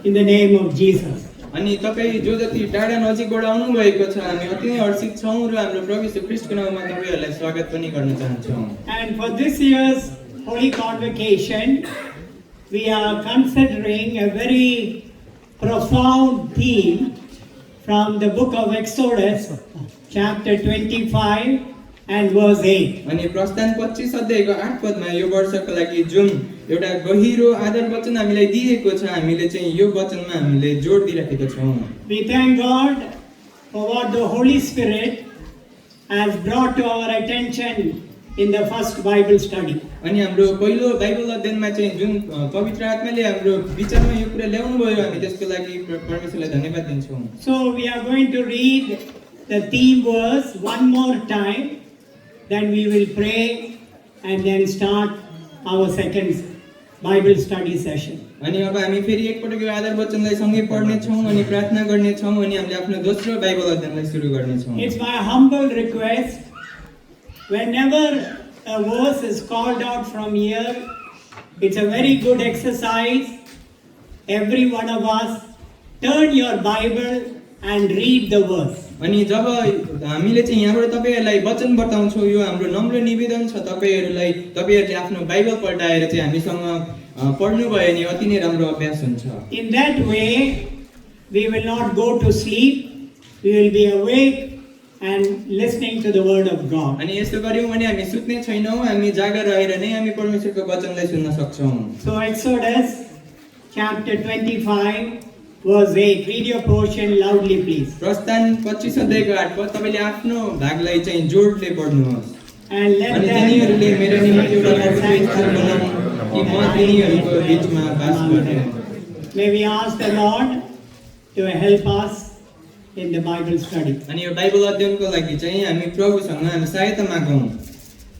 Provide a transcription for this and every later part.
in the name of Jesus. अनि तपाई जो जति टाढा नजिकबाट आउनु भएको छ हामी अति नै हर्षित छौं र हाम्रो प्रभु यीशु ख्रीष्टको नाममा तपाईहरुलाई स्वागत पनि गर्न चाहन्छौं। And for this year's Holy Convocation, we are considering a very profound theme from the book of Exodus, chapter 25 and verse 8. अनि प्रस्थान 25 अध्यायको 8 पदमा यो वर्षको लागि जुन एउटा गहिरो आदर वचन हामीलाई दिएको छ, हामीले चाहिँ यो वचनमा हामीले जोड दिइराखेका छौं। We thank God for what the Holy Spirit has brought to our attention in the first Bible study. अनि हाम्रो पहिलो बाइबल अध्ययनमा चाहिँ जुन पवित्र आत्माले हाम्रो विचारमा यो कुरा ल्याउनु भयो, हामी त्यसको लागि परमेश्वरलाई धन्यवाद दिन्छौं। So we are going to read the theme verse one more time, then we will pray and then start our second Bible study session. अनि अब हामी फेरि एकपटक यो आदर वचनलाई सँगै पढ्ने छौं अनि प्रार्थना गर्ने छौं अनि हामीले आफ्नो दोस्रो बाइबल अध्ययनलाई सुरु गर्ने छौं। It's my humble request, whenever a verse is called out from here, it's a very good exercise. Every one of us, turn your Bible and read the verse. अनि जब हामीले चाहिँ यहाँबाट तपाईहरुलाई वचन बताउँछौं, यो हाम्रो नम्र निवेदन छ तपाईहरुले आफ्नो बाइबल पल्टाएर चाहिँ हामीसँग पढ्नु भयो भने अति नै राम्रो अभ्यास हुन्छ। In that way, we will not go to sleep. We will be awake and listening to the word of God. अनि यस्तो गर्यौं भने हामी सुत्ने छैनौं, हामी जागा रहेर नै हामी परमेश्वरको वचनलाई सुन्न सक्छौं। So Exodus chapter 25 verse 8. Read your portion loudly, please. प्रस्थान 25 अध्यायको 8 पद तपाईले आफ्नो भागलाई चाहिँ जोडले पढ्नुहोस्। And let अनि तिनीहरूले मेरो निम्ति एउटा पवित्र स्थान बनाउन् कि म तिनीहरूको बीचमा बास गर्ने। May we ask the Lord to help us in the Bible study. अनि यो बाइबल अध्ययनको लागि चाहिँ हामी प्रभुसँग हामी सहायता मागौं।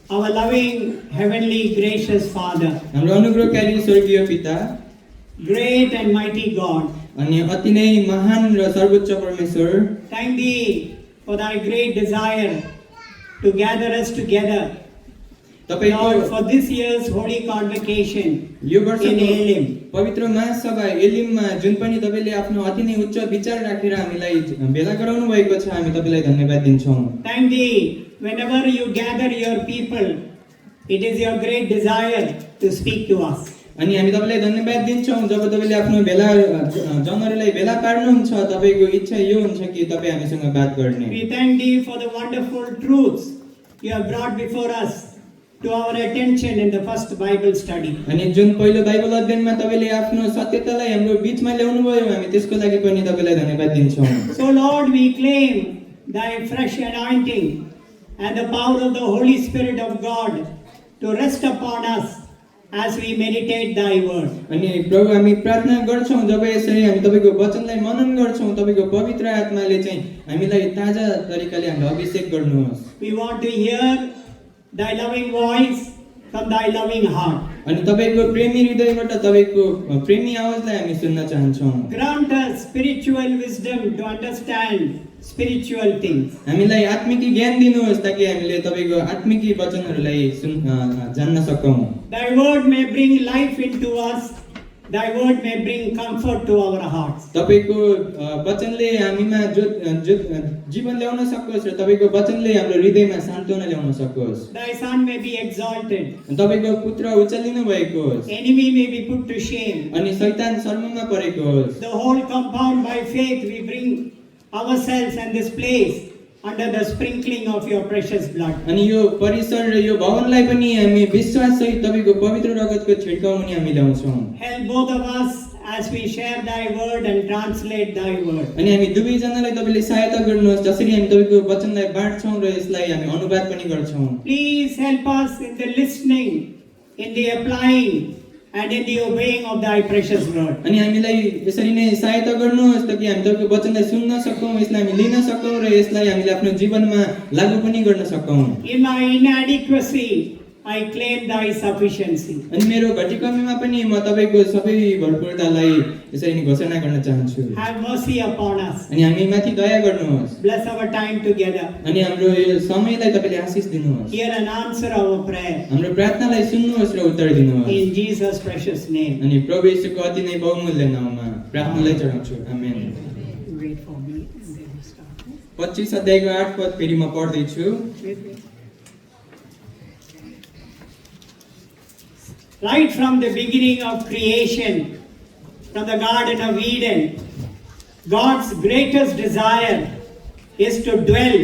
Our loving, heavenly, gracious Father, हाम्रो अनुग्रहकारी स्वर्गीय पिता, great and mighty God, अनि अति नै महान र सर्वोच्च परमेश्वर, thank Thee for Thy great desire to gather us together, तपाईको Lord, for this year's Holy Convocation यो in वर्षको Elim. पवित्र महासभा एलिममा जुन पनि तपाईले आफ्नो अति नै उच्च विचार राखेर हामीलाई भेला गराउनु भएको छ, हामी तपाईलाई धन्यवाद दिन्छौं। Thank Thee, whenever you gather your people, it is your great desire to speak to us. अनि हामी तपाईलाई धन्यवाद दिन्छौं जब तपाईले आफ्नो भेला जनहरूलाई भेला पार्नुहुन्छ, तपाईको इच्छा यो हुन्छ कि तपाई हामीसँग बात गर्ने। We thank Thee for the wonderful truths you have brought before us to our attention in the first Bible study. अनि जुन पहिलो बाइबल अध्ययनमा तपाईले आफ्नो सत्यतालाई हाम्रो बीचमा ल्याउनु भयो, हामी त्यसको लागि पनि तपाईलाई धन्यवाद दिन्छौं। So Lord, we claim Thy fresh anointing and the power of the Holy Spirit of God to rest upon us as we meditate Thy word. अनि प्रभु हामी प्रार्थना गर्छौं जब यसरी हामी तपाईको वचनलाई मनन गर्छौं, तपाईको पवित्र आत्माले चाहिँ हामीलाई ताजा तरिकाले हामीलाई अभिषेक गर्नुहोस्। We want to hear Thy loving voice from Thy loving heart. अनि तपाईको प्रेमी हृदयबाट तपाईको प्रेमी आवाजलाई हामी सुन्न चाहन्छौं। Grant us spiritual wisdom to understand spiritual things. हामीलाई आत्मिकी ज्ञान दिनुहोस् ताकि हामीले तपाईको आत्मिकी वचनहरूलाई जान्न सकौं। Thy word may bring life into us. Thy word may bring comfort to our hearts. तपाईको वचनले हामीमा जो जीवन ल्याउन सकोस् र तपाईको वचनले हाम्रो हृदयमा सान्त्वना ल्याउन सकोस्। Thy son may be exalted. तपाईको पुत्र उचालिनु भएको होस्, Enemy may be put to shame. अनि शैतान शर्ममा परेको होस्। The whole compound by faith we bring ourselves and this place under the sprinkling of your precious blood. अनि यो परिसर र यो भवनलाई पनि हामी विश्वास सहित तपाईको पवित्र रगतको छिड्काउ मुनि हामी ल्याउँछौं। Help both of us as we share Thy word and translate Thy word. अनि हामी दुवै जनालाई तपाईले सहायता गर्नुहोस् जसरी हामी तपाईको वचनलाई बाँड्छौं र यसलाई हामी अनुवाद पनि गर्छौं। Please help us in the listening, in the applying and in the obeying of Thy precious word. अनि हामीलाई यसरी नै सहायता गर्नुहोस् ताकि हामी तपाईको वचनलाई सुन्न सकौं, यसलाई हामी लिन सकौं र यसलाई हामीले आफ्नो जीवनमा लागू पनि गर्न सकौं। In my inadequacy, I claim thy sufficiency. अनि मेरो घटी कमीमा पनि म तपाईको सबै भरपूरतालाई यसरी नै घोषणा गर्न चाहन्छु। Have mercy upon us. अनि हामी माथि दया गर्नुहोस्। Bless our time together. अनि हाम्रो यो समयलाई तपाईले आशीष दिनुहोस्। Hear and answer our prayer. हाम्रो प्रार्थनालाई सुन्नुहोस् र उत्तर दिनुहोस्। In Jesus' precious name. अनि प्रभु येशूको अति नै बहुमूल्य नाममा प्रार्थनालाई चढाउँछु। आमेन। Wait for me and then we start. 25 अध्यायको 8 पद फेरि म पढ्दै छु। Wait. Right from the beginning of creation, from the Garden of Eden, God's greatest desire is to dwell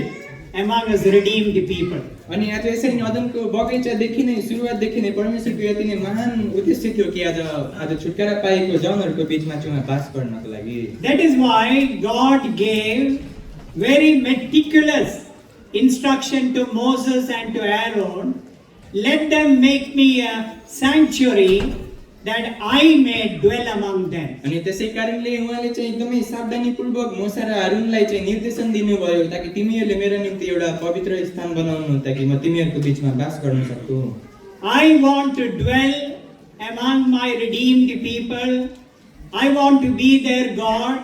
among His redeemed people. अनि आज यसरी नै अदनको बगैँचादेखि नै सुरुवातदेखि नै परमेश्वरको यति नै महान उद्देश्य थियो कि आज छुटकारा पाएको जनहरूको बीचमा चाहिँ उहाँ बास गर्नको लागि। That is why God gave very meticulous instruction to Moses and to Aaron. Let them make me a sanctuary that I may dwell among them. अनि त्यसै कारणले उहाँले चाहिँ एकदमै सावधानीपूर्वक मूसा र हारूनलाई चाहिँ निर्देशन दिनुभयो ताकि तिमीहरूले मेरो निम्ति एउटा पवित्र स्थान बनाउनु ताकि म तिमीहरूको बीचमा बास गर्न सकूँ। I want to dwell among my redeemed people. I want to be their God.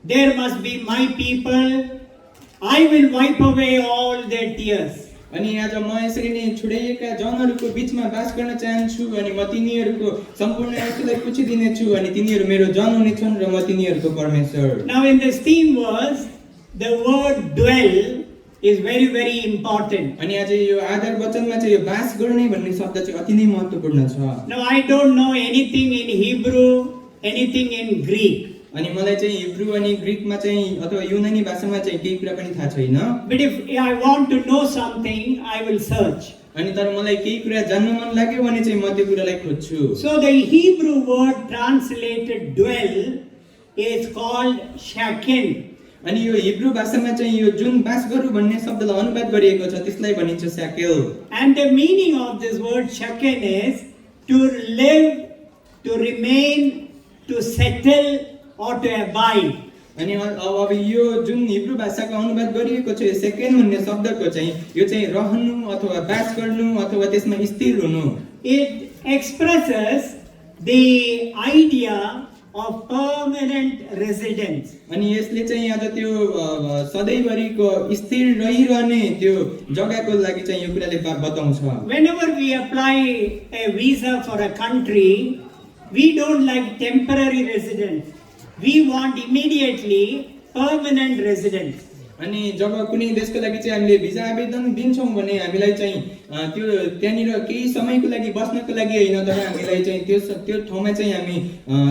There must be my people. I will wipe away all their tears. अनि आज म यसरी नै छुडाइएका जनहरूको बीचमा बास गर्न चाहन्छु अनि म तिनीहरूको सम्पूर्ण आँसुलाई पुछिदिनेछु अनि तिनीहरू मेरो जन हुनेछन् र म तिनीहरूको परमेश्वर। Now in this theme verse, the word dwell is very, very important. अनि आज यो आधार वचनमा चाहिँ यो बास गर्ने भन्ने शब्द चाहिँ अति नै महत्त्वपूर्ण छ। Now I don't know anything in Hebrew, anything in Greek. अनि मलाई चाहिँ हिब्रू अनि ग्रीकमा चाहिँ अथवा युनानी भाषामा चाहिँ केही कुरा पनि थाहा छैन। But if I want to know something, I will search. अनि तर मलाई केही कुरा जान्न मन लाग्यो भने चाहिँ म त्यो कुरालाई खोज्छु। So the Hebrew word translated dwell is called shaken. अनि यो हिब्रू भाषामा चाहिँ यो जुन बास गरौँ भन्ने शब्दलाई अनुवाद गरिएको छ त्यसलाई भनिन्छ स्याकेल। And the meaning of this word shaken is to live, to remain, to settle or to abide. अनि अब यो जुन हिब्रू भाषाको अनुवाद गरिएको छ सेकेन्ड भन्ने शब्दको चाहिँ यो चाहिँ रहनु अथवा बास गर्नु अथवा त्यसमा स्थिर हुनु। It expresses the idea of permanent residence. अनि यसले चाहिँ आज त्यो सधैँभरिको स्थिर रहिरहने त्यो जग्गाको लागि चाहिँ यो कुराले बताउँछ। Whenever we apply a visa for a country, we don't like temporary residence. We want immediately permanent residence. अनि जब कुनै देशको लागि चाहिँ हामीले भिजा आवेदन दिन्छौँ भने हामीलाई चाहिँ त्यो त्यहाँनिर केही समयको लागि बस्नको लागि हैन तर हामीलाई चाहिँ त्यो ठाउँमा चाहिँ हामी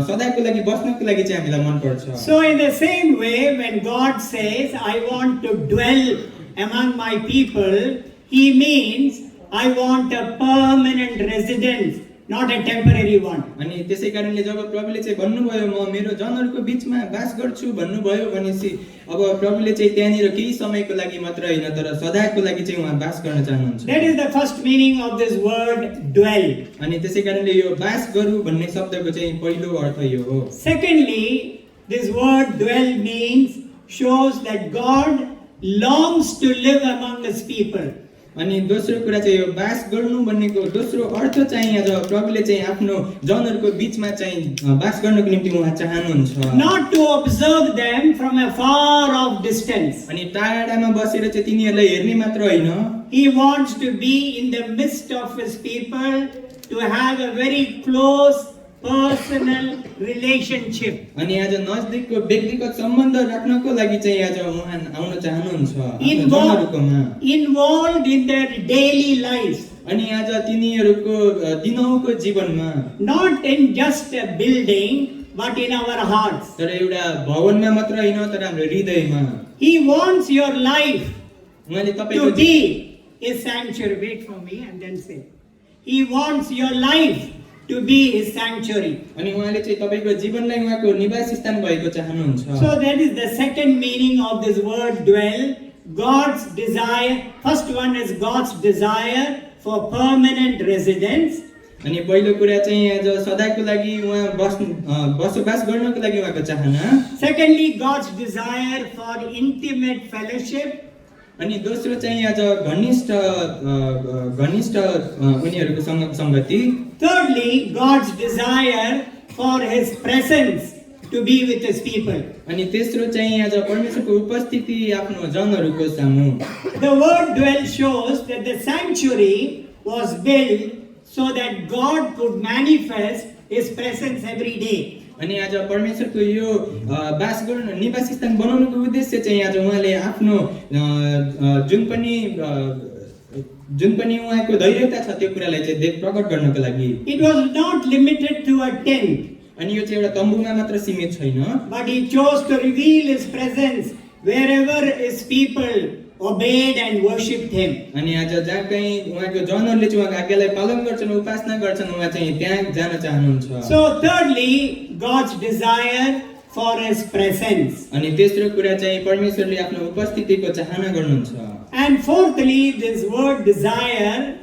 सदाको लागि बस्नको लागि चाहिँ हामीलाई मन पर्छ। So in the same way, when God says, I want to dwell among my people, He means I want a permanent residence, not a temporary one. अनि त्यसै कारणले जब प्रभुले चाहिँ भन्नुभयो म मेरो जनहरूको बीचमा बास गर्छु भन्नुभयो भनेपछि अब प्रभुले चाहिँ त्यहाँनिर केही समयको लागि मात्र हैन तर सदाको लागि चाहिँ उहाँ बास गर्न चाहनुहुन्छ। That is the first meaning of this word dwell. अनि त्यसै कारणले यो बास गरौँ भन्ने शब्दको चाहिँ पहिलो अर्थ यो हो। Secondly, this word dwell means shows that God longs to live among His people. अनि दोस्रो कुरा चाहिँ यो बास गर्नु भन्नेको दोस्रो अर्थ चाहिँ आज प्रभुले चाहिँ आफ्नो जनहरूको बीचमा चाहिँ बास गर्नको निम्ति उहाँ चाहनुहुन्छ। Not to observe them from a far off distance. अनि टाढामा बसेर चाहिँ तिनीहरूलाई हेर्ने मात्र हैन। He wants to be in the midst of His people, to have a very close personal relationship. अनि आज नजदिकको व्यक्तिगत सम्बन्ध राख्नको लागि चाहिँ आज उहाँ आउन चाहनुहुन्छ Involved in their daily lives. अनि आज तिनीहरूको दिनहुँको जीवनमा Not in just a building, but in our hearts. तर एउटा भवनमा मात्र हैन तर हाम्रो हृदयमा। He wants your life उहाँले to तपाईको be a sanctuary. Wait for me and then say. He wants your life to be His sanctuary. अनि उहाँले चाहिँ तपाईको जीवनलाई उहाँको निवास स्थान भएको चाहनुहुन्छ। So that is the second meaning of this word dwell. God's desire. First one is God's desire for permanent residence. अनि पहिलो कुरा चाहिँ आज सदाको लागि उहाँ बसोबास गर्नको लागि उहाँको चाहना। Secondly, God's desire for intimate fellowship. अनि दोस्रो चाहिँ आज घनिष्ठ उनीहरूको सङ्गति। Thirdly, God's desire for His presence to be with His people. अनि तेस्रो चाहिँ आज परमेश्वरको उपस्थिति आफ्नो जनहरूको सामु। The word dwell shows that the sanctuary was built so that God could manifest His presence every day. अनि आज परमेश्वरको यो वास गर्न निवास स्थान बनाउनुको उद्देश्य चाहिँ आज उहाँले आफ्नो जुन पनि उहाँको धैर्यता छ त्यो कुरालाई चाहिँ प्रकट गर्नको लागि। It was not limited to a tent, अनि यो चाहिँ एउटा तम्बुमा मात्र सीमित छैन, but He chose to reveal His presence wherever His people obeyed and worshipped Him. अनि आज जहाँ कहीँ उहाँको जनहरूले चाहिँ उहाँको आज्ञालाई पालन गर्छन्, उपासना गर्छन्, उहाँ चाहिँ त्यहाँ जान चाहनुहुन्छ। So thirdly, God's desire for His presence. अनि तेस्रो कुरा चाहिँ परमेश्वरले आफ्नो उपस्थितिको चाहना गर्नुहुन्छ। And fourthly, this word desire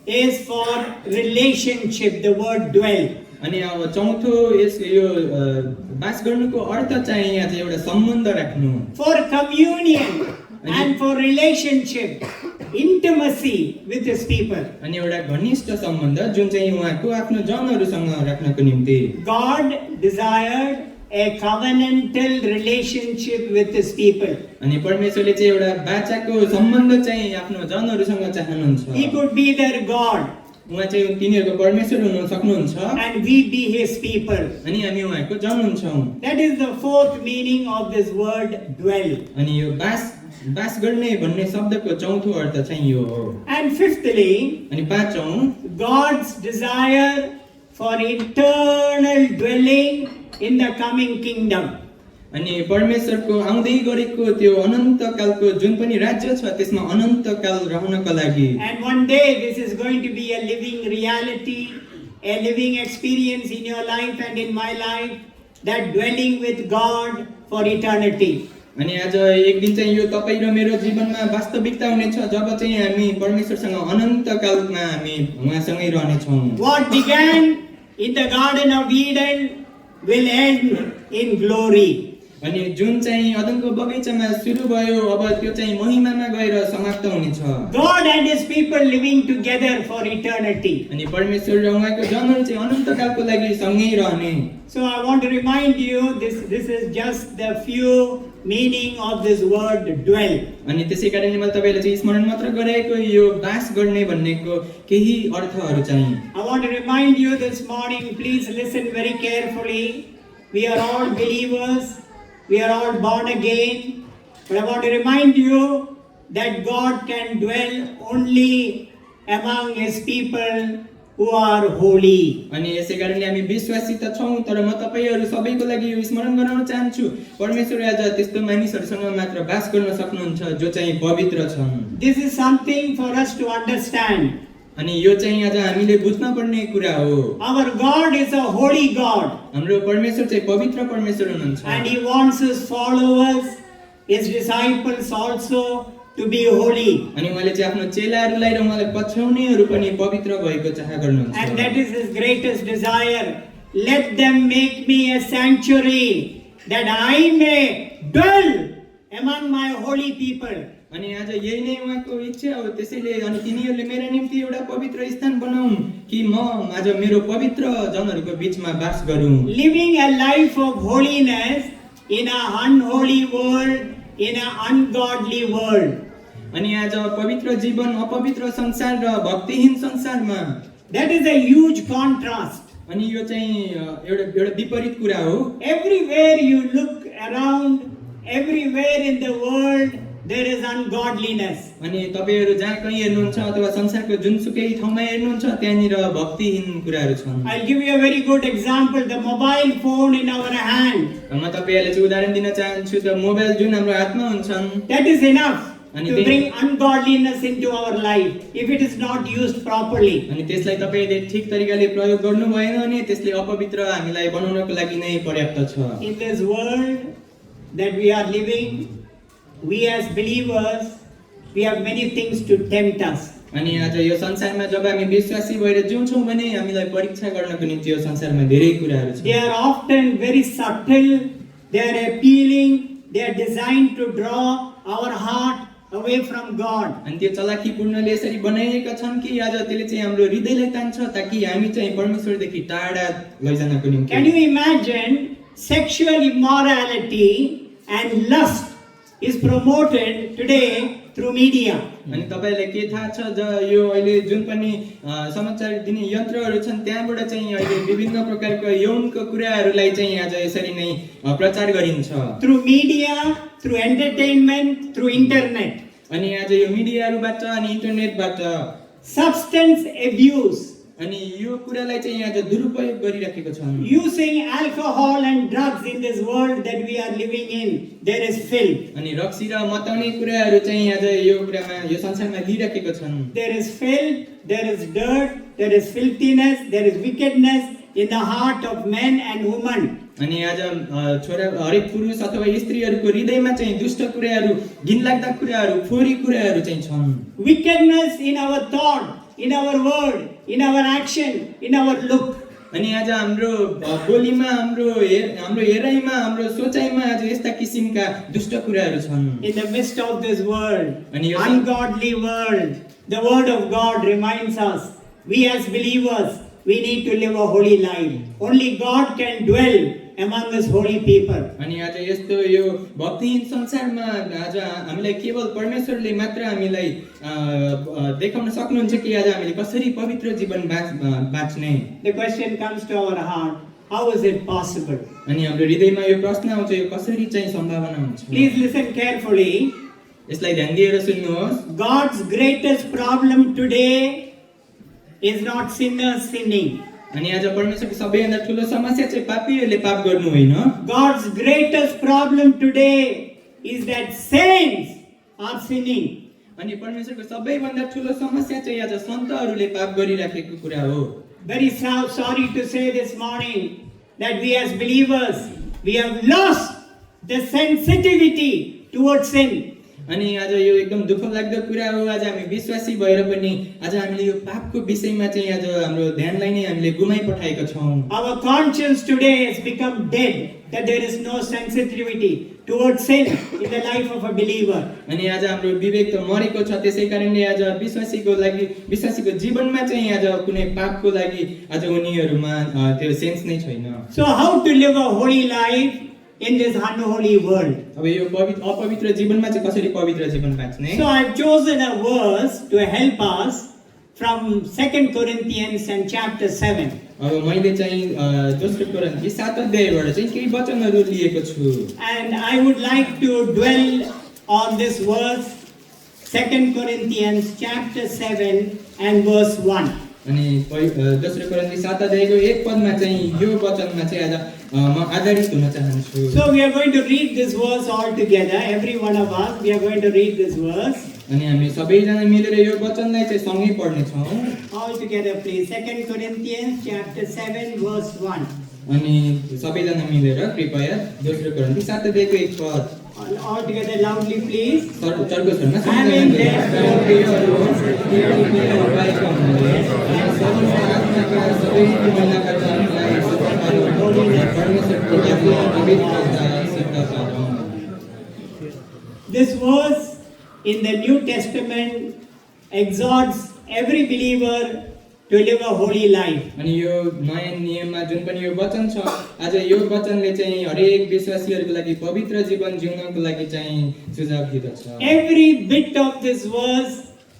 is for relationship, the word dwell. अनि अब चौथो यस यो वास गर्नुको अर्थ चाहिँ यहाँ चाहिँ एउटा सम्बन्ध राख्नु। For communion and for relationship, intimacy with His people. अनि एउटा घनिष्ठ सम्बन्ध जुन चाहिँ उहाँको आफ्नो जनहरूसँग राख्नको निम्ति। God desired a covenantal relationship with His people. अनि परमेश्वरले चाहिँ एउटा बाचाको सम्बन्ध चाहिँ आफ्नो जनहरूसँग चाहनुहुन्छ। He could be their God उहाँ चाहिँ तिनीहरूको परमेश्वर हुन सक्नुहुन्छ and we be His people. अनि हामी उहाँको जन हुन्छौँ। That is the fourth meaning of this word dwell. अनि यो वास गर्ने भन्ने शब्दको चौथो अर्थ चाहिँ यो हो। And fifthly, अनि पाँचौं, God's desire for eternal dwelling in the coming kingdom. अनि परमेश्वरको आउँदै गरेको त्यो अनन्त कालको जुन पनि राज्य छ त्यसमा अनन्त काल रहनको लागि। And one day this is going to be a living reality, a living experience in your life and in my life, that dwelling with God for eternity. अनि आज एक दिन चाहिँ यो तपाईँ र मेरो जीवनमा वास्तविकता हुनेछ जब चाहिँ हामी परमेश्वरसँग अनन्त कालमा हामी उहाँसँगै रहनेछौँ। What began in the Garden of Eden will end in glory. अनि जुन चाहिँ अदनको बगैँचामा सुरु भयो अब त्यो चाहिँ महिमामा गएर समाप्त हुनेछ। God and His people living together for eternity. अनि परमेश्वर र उहाँको जनहरू चाहिँ अनन्त कालको लागि सँगै रहने। So I want to remind you, this is just the few meaning of this word dwell. अनि त्यसै कारणले मैले तपाईलाई चाहिँ स्मरण मात्र गराएको यो वास गर्ने भन्नेको केही अर्थहरू चाहिँ। I want to remind you this morning, please listen very carefully. We are all believers. We are all born again. But I want to remind you that God can dwell only among His people who are holy. अनि यसै कारणले हामी विश्वासी त छौं तर म तपाईहरु सबैको लागि यो स्मरण गराउन चाहन्छु परमेश्वर आज त्यस्तो मानिसहरुसँग मात्र वास गर्न सक्नुहुन्छ जो चाहिँ पवित्र छन्। This is something for us to understand. अनि यो चाहिँ आज हामीले बुझ्न पर्ने कुरा हो। Our God is a holy God. हाम्रो परमेश्वर चाहिँ पवित्र परमेश्वर हुनुहुन्छ। And He wants His followers, His disciples also to be holy. अनि उहाँले चाहिँ आफ्नो चेलाहरुलाई र उहाँलाई पछ्याउनेहरु पनि पवित्र भएको चाह गर्नुहुन्छ। And that is His greatest desire. Let them make me a sanctuary that I may dwell among my holy people. अनि आज यही नै उहाँको इच्छा हो त्यसैले अनि तिनीहरुले मेरा निम्ति एउटा पवित्र स्थान बनाउन् कि म आज मेरो पवित्र जनहरुको बीचमा वास गरौँ। Living a life of holiness in an unholy world, in an ungodly world. अनि आज पवित्र जीवन अपवित्र संसार र भक्तिहीन संसारमा That is a huge contrast. अनि यो चाहिँ एउटा विपरीत कुरा हो। Everywhere you look around, everywhere in the world there is ungodliness. अनि तपाईहरु जहाँ कहीं हेर्नुहुन्छ अथवा संसारको जुनसुकै ठाउँमा हेर्नुहुन्छ त्यहाँनिर भक्तिहीन कुराहरु छन्। I'll give you a very good example. The mobile phone in our hand. म तपाईहरुलाई चाहिँ उदाहरण दिन चाहन्छु त मोबाइल जुन हाम्रो हातमा हुन्छन् That is enough अनि to bring ungodliness into our life if it is not used properly. अनि त्यसलाई तपाईले ठीक तरिकाले प्रयोग गर्नु भएन भने त्यसले अपवित्र हामीलाई बनाउनको लागि नै पर्याप्त छ। In this world that we are living, we as believers, we have many things to tempt us. अनि आज यो संसारमा जब हामी विश्वासी भएर जिउँछौं भने हामीलाई परीक्षा गर्नको निम्ति यो संसारमा धेरै कुराहरु छन्। They are often very subtle, they are appealing, they are designed to draw our heart away from God. अनि त्यो चलाखीपूर्णले यसरी बनाइएका छन् कि आज त्यसले चाहिँ हाम्रो हृदयलाई तान्छ ताकि हामी चाहिँ परमेश्वरदेखि टाढा लैजानको निम्ति। Can you imagine sexual immorality and lust is promoted today through media? अनि तपाईलाई के थाहा छ यो अहिले जुन पनि समाचार दिने यन्त्रहरू छन् त्यहाँबाट चाहिँ अहिले विभिन्न प्रकारको यौनको कुराहरूलाई चाहिँ आज यसरी नै प्रचार गरिन्छ। Through media, through entertainment, through internet. अनि आज यो मिडियाहरूबाट अनि इन्टरनेटबाट Substance abuse, अनि यो कुरालाई चाहिँ आज दुरुपयोग गरिराखेको छन्। using alcohol and drugs in this world that we are living in, there is filth. अनि रक्सी र मताउने कुराहरू चाहिँ आज यो कुरामा यो संसारमा लिइराखेको छन्। There is filth, there is dirt, there is filthiness, there is wickedness in the heart of men and women. अनि आज छोरा हरेक पुरुष अथवा स्त्रीहरूको हृदयमा चाहिँ दुष्ट कुराहरू, घिनलाग्दा कुराहरू, फोहोरी कुराहरू चाहिँ छन्। Wickedness in our thought, in our word, in our action, in our look. अनि आज हाम्रो बोलीमा, हाम्रो हेराइमा, हाम्रो सोचाइमा आज यस्ता किसिमका दुष्ट कुराहरू छन्। In the midst of this world, अनि यो ungodly world, the word of God reminds us, we as believers, we need to live a holy life. Only God can dwell among His holy people. अनि आज यस्तो यो भक्तिहीन संसारमा आज हामीलाई केवल परमेश्वरले मात्र हामीलाई देखाउन सक्नुहुन्छ कि आज हामीले कसरी पवित्र जीवन बाँच्ने। The question comes to our heart, how is it possible? अनि हाम्रो हृदयमा यो प्रश्न आउँछ, यो कसरी चाहिँ सम्भावना हुन्छ? Please listen carefully. यसलाई ध्यान दिएर सुन्नुहोस्। God's greatest problem today is not sinners sinning. अनि आज परमेश्वरको सबैभन्दा ठुलो समस्या चाहिँ पापीहरूले पाप गर्नु होइन। God's greatest problem today is that saints are sinning. अनि परमेश्वरको सबैभन्दा ठुलो समस्या चाहिँ आज सन्तहरूले पाप गरिराखेको कुरा हो। Very sorry to say this morning that we as believers, we have lost the sensitivity towards sin. अनि आज यो एकदम दुःख लाग्दो कुरा हो, आज हामी विश्वासी भएर पनि आज हामीले यो पापको विषयमा चाहिँ आज हाम्रो ध्यानलाई नै हामीले गुमाइपठाएका छौँ। Our conscience today has become dead, that there is no sensitivity towards sin in the life of a believer. अनि आज हाम्रो विवेक त मरेको छ, त्यसै कारणले आज विश्वासीको जीवनमा चाहिँ आज कुनै पापको लागि आज उनीहरूमा त्यो सेन्स नै छैन। So how to live a holy life in this unholy world? अब यो अपवित्र जीवनमा चाहिँ कसरी पवित्र जीवन बाँच्ने? So I've chosen a verse to help us from 2 Corinthians and chapter 7. अब मैले चाहिँ दोस्रो कोरिन्थी 7 अध्यायबाट चाहिँ केही वचनहरू लिएको छु। And I would like to dwell on this verse, 2 Corinthians chapter 7 and verse 1. अनि दोस्रो कोरिन्थी 7 अध्यायको 1 पदमा चाहिँ यो वचनमा चाहिँ आज म आधारित हुन चाहन्छु। So we are going to read this verse all together, every one of us, we are going to read this verse. अनि हामी सबैजना मिलेर यो वचनलाई चाहिँ सँगै पढ्ने छौँ। All together please, 2 Corinthians chapter 7 verse 1. अनि सबैजना मिलेर कृपया दोस्रो कोरिन्थी 7 अध्यायको 1 पद All together loudly please. चर्को स्वरमा Having therefore This verse in the New Testament exhorts every believer to live a holy life. अनि यो नयाँ नियममा जुन पनि यो वचन छ, आज यो वचनले चाहिँ हरेक विश्वासीहरूको लागि पवित्र जीवन जिउनको लागि चाहिँ सुझाव दिँदछ। Every bit of this verse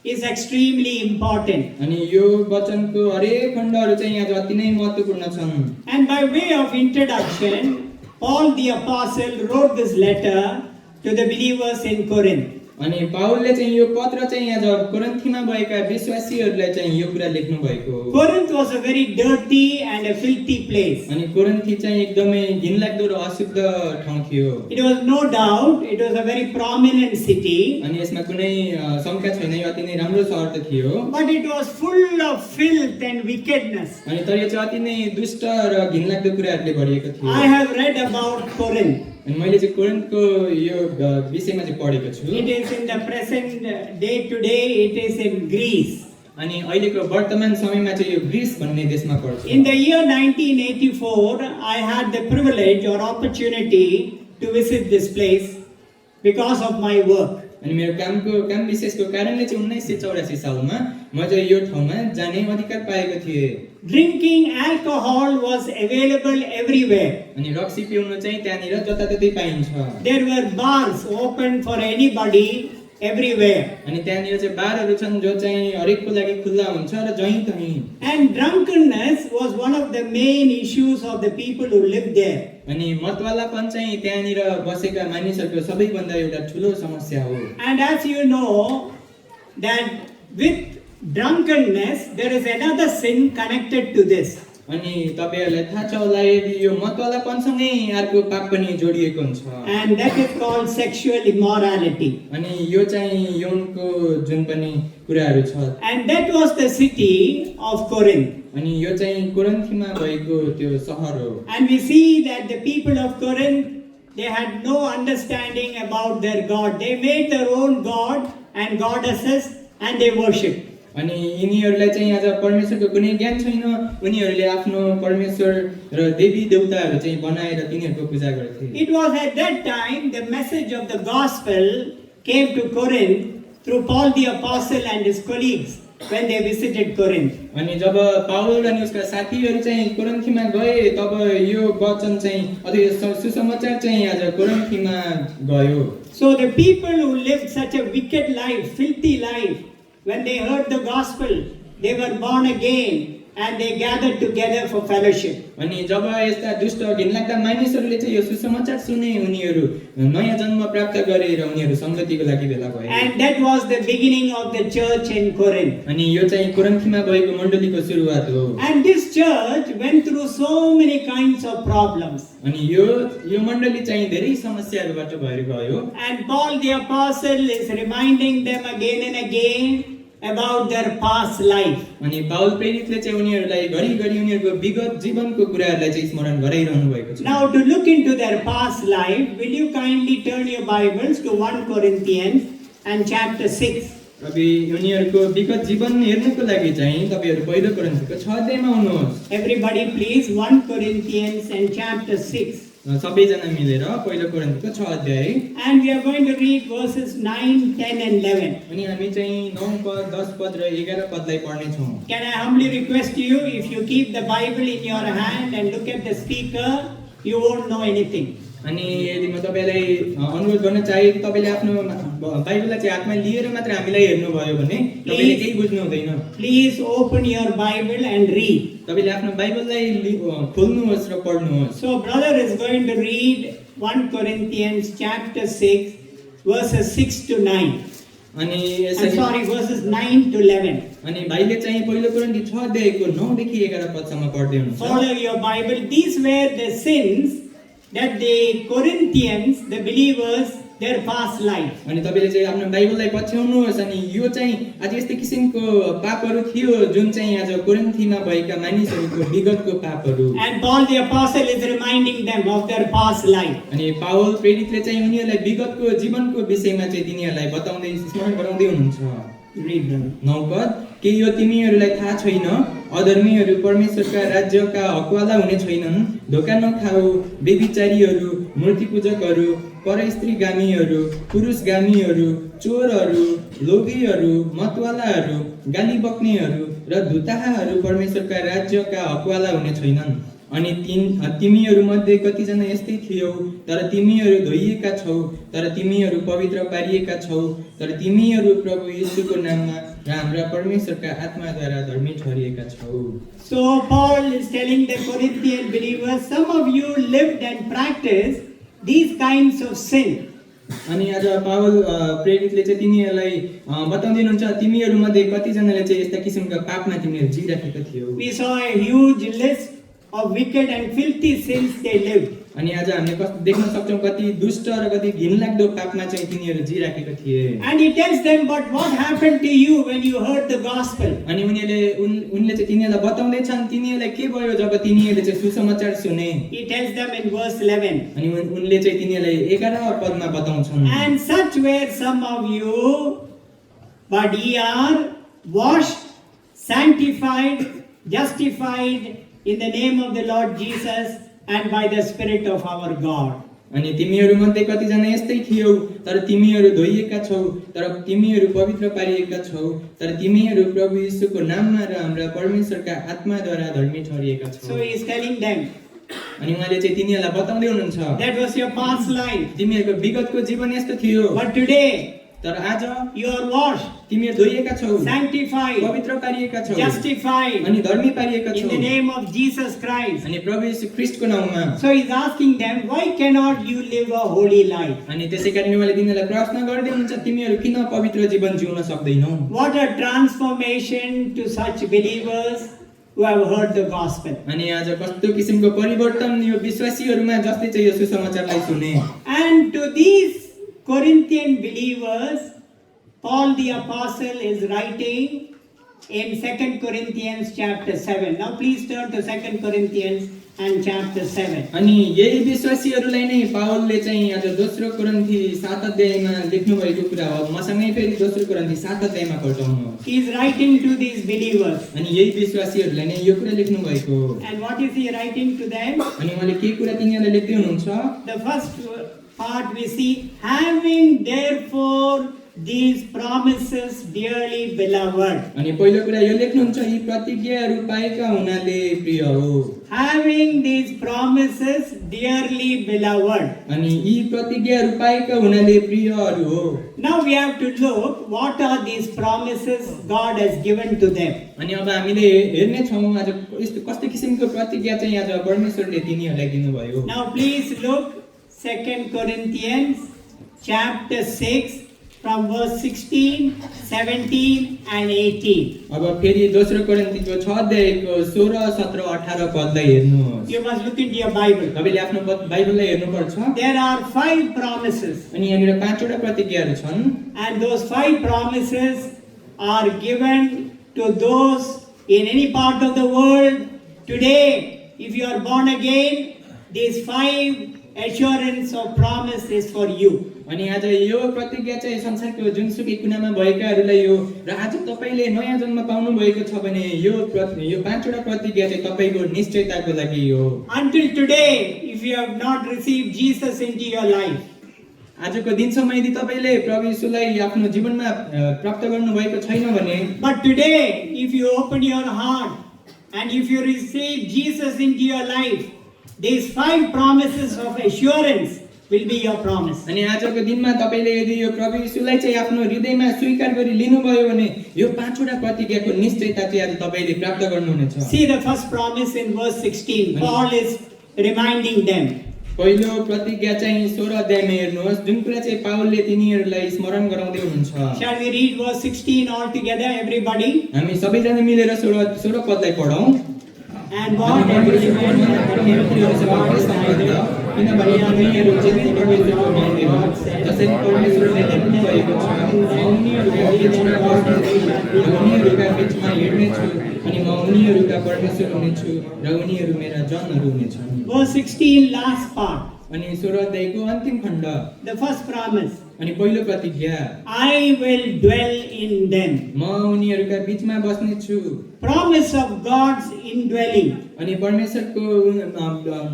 is extremely important. अनि यो वचनको हरेक खण्डहरू चाहिँ आज अति नै महत्त्वपूर्ण छन्। And by way of introduction, Paul the apostle wrote this letter to the believers in Corinth. अनि पाउलले चाहिँ यो पत्र चाहिँ आज कोरिन्थीमा भएका विश्वासीहरूलाई चाहिँ यो कुरा लेख्नु भएको हो। Corinth was a very dirty and a filthy place. अनि कोरिन्थी चाहिँ एकदमै घिनलाग्दो र अशुद्ध ठाउँ थियो। It was no doubt, it was a very prominent city. अनि यसमा कुनै शंका छैन, यो अति नै राम्रो सहर त थियो। But it was full of filth and wickedness. अनि तर यो चाहिँ अति नै दुष्ट र घिनलाग्दो कुराहरूले भरिएको थियो। I have read about Corinth. अनि मैले चाहिँ कोरिन्थको यो विषयमा चाहिँ पढेको छु। It is in the present day today, it is in Greece. अनि अहिलेको वर्तमान समयमा चाहिँ यो ग्रीस भन्ने देशमा पर्छ। In the year 1984, I had the privilege or opportunity to visit this place because of my work. अनि मेरो काम विशेषको कारणले चाहिँ 1984 सालमा म चाहिँ यो ठाउँमा जाने अधिकार पाएको थिएँ। Drinking alcohol was available everywhere. अनि रक्सी पिउनु चाहिँ त्यहाँनिर जताततै पाइन्छ। There were bars open for anybody everywhere. अनि त्यहाँनिर चाहिँ बारहरू छन् जो चाहिँ हरेकको लागि खुल्ला हुन्छ र जहीँ तहीँ। And drunkenness was one of the main issues of the people who lived there. अनि मतवालापन चाहिँ त्यहाँनिर बसेका मानिसहरूको सबैभन्दा एउटा ठुलो समस्या हो। And as you know that with drunkenness there is another sin connected to this. अनि तपाईहरुलाई थाहा छ होला यदि यो मतवालापनसँगै अर्को पाप पनि जोडिएको हुन्छ। And that is called sexual immorality. अनि यो चाहिँ यौनको जुन पनि कुराहरू छ। And that was the city of Corinth. अनि यो चाहिँ कोरिन्थमा भएको त्यो सहर हो। And we see that the people of Corinth, they had no understanding about their God. They made their own god and goddesses and they worshipped. अनि यिनीहरूलाई चाहिँ आज परमेश्वरको कुनै ज्ञान छैन। उनीहरूले आफ्नो परमेश्वर र देवी देवताहरू चाहिँ बनाएर तिनीहरूको पूजा गर्थे। It was at that time the message of the gospel came to Corinth through Paul the apostle and his colleagues when they visited Corinth. अनि जब पाउल अनि उसका साथीहरू चाहिँ कोरिन्थमा गए तब यो वचन चाहिँ अथवा सुसमाचार चाहिँ आज कोरिन्थमा गयो। So the people who lived such a wicked life, filthy life, when they heard the gospel, they were born again and they gathered together for fellowship. अनि जब यस्ता दुष्ट घिनलाग्दा मानिसहरूले चाहिँ यो सुसमाचार सुने उनीहरू नयाँ जन्म प्राप्त गरे र उनीहरू संगतिको लागि भेला भए। And that was the beginning of the church in Corinth. अनि यो चाहिँ कोरिन्थमा भएको मण्डलीको सुरुवात हो। And this church went through so many kinds of problems. अनि यो मण्डली चाहिँ धेरै समस्याहरूबाट भएर गयो। And Paul the apostle is reminding them again and again about their past life. अनि पाउल प्रेरितले चाहिँ उनीहरूलाई घरिघरि उनीहरूको विगत जीवनको कुराहरूलाई चाहिँ स्मरण गराइरहनु भएको छ। Now to look into their past life, will you kindly turn your Bibles to 1 Corinthians and chapter 6. अबि उनीहरूको विगत जीवन हेर्नको लागि चाहिँ तपाईहरु पहिलो कोरिन्थीको 6 अध्यायमा आउनुहोस्। Everybody please, 1 Corinthians and chapter 6. सबैजना मिलेर पहिलो कोरिन्थीको 6 अध्याय। And we are going to read verses 9, 10 and 11. अनि हामी चाहिँ 9 पद 10 पद र 11 पदलाई पढ्ने छौं। Can I humbly request you, if you keep the Bible in your hand and look at the speaker, you won't know anything. अनि यदि म तपाईलाई अनुरोध गर्न चाहे कि तपाईले आफ्नो बाइबललाई चाहिँ हातमा लिएर मात्र हामीलाई हेर्नु भयो भने तपाईले केही बुझ्नु हुँदैन। Please open your Bible and read. तपाईले आफ्नो बाइबललाई खोल्नुहोस् र पढ्नुहोस्। So brother is going to read 1 Corinthians chapter 6 verses 6 to 9. अनि I'm sorry, verses 9 to 11. अनि भाइले चाहिँ पहिलो कोरिन्थी 6 अध्यायको 9 देखि 11 पदसम्म पढ्दै हुनुहुन्छ। Follow your Bible. These were the sins that the Corinthians, the believers, their past life. अनि तपाईले चाहिँ आफ्नो बाइबललाई पछ्याउनुहोस्। अनि यो चाहिँ आज यस्तो किसिमको पापहरू थियो जुन चाहिँ आज कोरिन्थीमा भएका मानिसहरूको विगतको पापहरू। And Paul the apostle is reminding them of their past life. अनि पाउल प्रेरितले चाहिँ उनीहरूलाई विगतको जीवनको विषयमा चाहिँ तिनीहरूलाई बताउँदै स्मरण गराउँदै हुनुहुन्छ। Read brother. 9 पद, के यो तिमीहरूलाई थाहा छैन अधर्मीहरू परमेश्वरका राज्यका हकवाला हुने छैनन्। धोका नखाऊ, व्यभिचारीहरू, मूर्तिपूजकहरू, परस्त्रीगामीहरू, पुरुषगामीहरू, चोरहरू, लोभीहरू, मतवालाहरू, गाली बक्नेहरू र धुताहाहरू परमेश्वरका राज्यका हकवाला हुने छैनन्। अनि तिमीहरू मध्ये कतिजना यस्तै थियौ, तर तिमीहरू धोइएका छौ, तर तिमीहरू पवित्र पारिएका छौ, तर तिमीहरू प्रभु येशूको नाममा र हाम्रा परमेश्वरका आत्माद्वारा धर्मी ठहरिएका छौ। So Paul is telling the Corinthian believers, some of you lived and practiced these kinds of sin. अनि आज पावल प्रेरितले चाहिँ तिनीहरूलाई बताउँदै हुनुहुन्छ तिमीहरू मध्ये कतिजनाले चाहिँ यस्ता किसिमका पापमा तिमीहरू जिराखेका थियौ। We saw a huge list of wicked and filthy sins they lived. अनि आज हामीले देख्न सक्छौं कति दुष्ट र कति घिनलाग्दो पापमा चाहिँ तिनीहरू जिराखेका थिए। And he tells them, but what happened to you when you heard the gospel? अनि उनले चाहिँ तिनीहरूलाई बताउँदै छन् तिनीहरूलाई के भयो जब तिनीहरूले चाहिँ सुसमाचार सुने। He tells them in verse 11. अनि उनले चाहिँ तिनीहरूलाई 11 पदमा बताउँछन्। And such were some of you, but ye are washed, sanctified, justified in the name of the Lord Jesus and by the Spirit of our God. अनि तिमीहरू मध्ये कतिजना यस्तै थियौ, तर तिमीहरू धोइएका छौ, तर तिमीहरू पवित्र पारिएका छौ, तर तिमीहरू प्रभु येशूको नाममा र हाम्रा परमेश्वरका आत्माद्वारा धर्मी ठहरिएका So छौ। he is telling them, अनि उहाँले चाहिँ तिनीहरूलाई बताउँदै हुनुहुन्छ, that was your past life. तिमीहरूको विगतको जीवन यस्तो थियो, But today, तर आज you are washed, तिमीहरू धोइएका छौ, sanctified, पवित्र पारिएका छौ, justified अनि धर्मी पारिएका in छौ, the name of Jesus Christ. अनि प्रभु येशू ख्रीष्टको नाममा। So he's asking them, why cannot you live a holy life? अनि त्यसै कारण उहाँले तिनीहरूलाई प्रश्न गर्दै हुनुहुन्छ, तिमीहरू किन पवित्र जीवन जिउन सक्दैनौ? What a transformation to such believers who have heard the gospel. अनि आज कस्तो किसिमको परिवर्तन यो विश्वासीहरूमा जसले चाहिँ यो सुसमाचारलाई सुने। And to these Corinthian believers, Paul the apostle is writing in 2 Corinthians chapter 7. Now please turn to 2 Corinthians and chapter 7. अनि यही विश्वासीहरूलाई नै पावलले चाहिँ आज दोस्रो कोरिन्थी 7 अध्यायमा लेख्नु भएको कुरा हो। मसँगै फेरि दोस्रो कोरिन्थी 7 अध्यायमा पढ्नु। He is writing to these believers. अनि यही विश्वासीहरूलाई नै यो कुरा लेख्नु भएको। And what is he writing to them? अनि उहाँले के कुरा तिनीहरूलाई लेख्दै हुनुहुन्छ? The first part we see, having therefore these promises, dearly beloved. अनि पहिलो कुरा यो लेख्नुहुन्छ, यी प्रतिज्ञाहरू पाएका हुनाले प्रिय हो। Having these promises, dearly beloved. अनि यी प्रतिज्ञाहरू पाएका हुनाले प्रियहरू हो। Now we have to look what are these promises God has given to them. अनि अब हामीले हेर्ने छौँ आज यस्तो कस्तो किसिमको प्रतिज्ञा चाहिँ आज परमेश्वरले तिनीहरूलाई दिनुभयो। Now please look 2 Corinthians chapter 6 from verse 16, 17 and 18. अब फेरि दोस्रो कोरिन्थीको 6 अध्यायको 16, 17, 18 पदलाई हेर्नुहोस्। You must look into your Bible. तपाईले आफ्नो बाइबललाई हेर्नुपर्छ। There are 5 promises, अनि यहाँनिर 5 वटा प्रतिज्ञाहरू छन्। and those 5 promises are given to those in any part of the world. Today, if you are born again, these 5 assurance of promise is for you. अनि आज यो प्रतिज्ञा चाहिँ संसारको जुनसुकै कुनामा भएकाहरूलाई यो र आज तपाईले नयाँ जन्म पाउनु भएको छ भने यो 5 वटा प्रतिज्ञा चाहिँ तपाईको निश्चयताको लागि हो। Until today, if you have not received Jesus into your life, आजको दिनसम्म यदि तपाईले प्रभु येशूलाई आफ्नो जीवनमा प्राप्त गर्नु भएको छैन भने, but today, if you open your heart and if you receive Jesus into your life, these 5 promises of assurance will be your promise. अनि आजको दिनमा तपाईले यदि यो प्रभु येशूलाई चाहिँ आफ्नो हृदयमा स्वीकार गरी लिनुभयो भने यो 5 वटा प्रतिज्ञाको निश्चयता चाहिँ आज तपाईले प्राप्त गर्नुहुनेछ। See the first promise in verse 16. Paul is reminding them. पहिलो प्रतिज्ञा चाहिँ 16 अध्यायमा हेर्नुहोस्, जुन कुरा चाहिँ पावलले तिनीहरूलाई स्मरण गराउँदै हुनुहुन्छ। Shall we read verse 16 all together, everybody? हामी सबैजना मिलेर 16 पदलाई पढौँ। And what किनभने हामीहरू चाहिँ प्रभु येशूको मान्छे हो, जसरी परमेश्वरले लेख्नु भएको छ, उनीहरूका बिचमा हिँड्नेछु अनि म उनीहरूका परमेश्वर हुनेछु र उनीहरू मेरा जनहरू हुनेछन्। verse 16, last part. अनि 16 अध्यायको अन्तिम खण्ड, The first promise. अनि पहिलो प्रतिज्ञा, I will dwell in them. म उनीहरूका बिचमा बस्नेछु। Promise of God's indwelling. अनि परमेश्वरको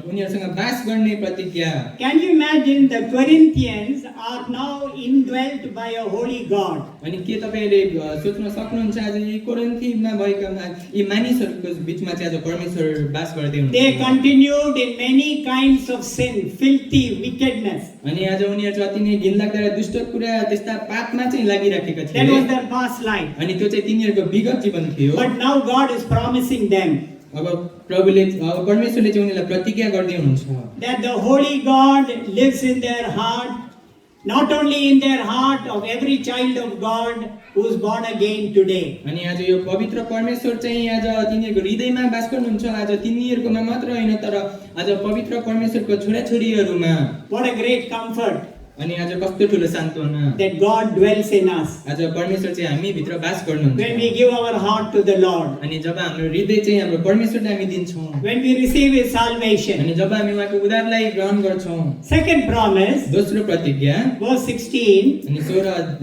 उनीहरूसँग बास गर्ने प्रतिज्ञा। Can you imagine the Corinthians are now indwelt by a holy God? अनि के तपाईले सोच्न सक्नुहुन्छ आज यी कोरिन्थीमा भएका यी मानिसहरूको बिचमा चाहिँ आज परमेश्वर बास गर्दै हुनुहुन्छ। They continued in many kinds of sin, filthy wickedness. अनि आज उनीहरू अति नै घिनलाग्दा र दुष्ट कुरा त्यस्ता पापमा चाहिँ लागिराखेका That was थिए। their past life. अनि त्यो चाहिँ तिनीहरूको विगत जीवन थियो। But now God is promising them अब परमेश्वरले चाहिँ उनीहरूलाई प्रतिज्ञा गर्दै हुनुहुन्छ that the holy God lives in their heart, not only in their heart of every child of God who is born again today. अनि आज यो पवित्र परमेश्वर चाहिँ आज तिनीहरूको हृदयमा बास गर्नुहुन्छ। आज तिनीहरूकोमा मात्र होइन तर आज पवित्र परमेश्वरको छोराछोरीहरूमा। What a great comfort अनि आज कस्तो ठुलो सान्त्वना that God dwells in us आज परमेश्वर चाहिँ हामी भित्र बास गर्नुहुन्छ। when we give our heart to the Lord, अनि जब हाम्रो हृदय चाहिँ हाम्रो परमेश्वरलाई हामी दिन्छौँ, when we receive His salvation. अनि जब हामी उहाँको उद्धारलाई ग्रहण गर्छौँ। Second promise, दोस्रो प्रतिज्ञा, verse 16, अनि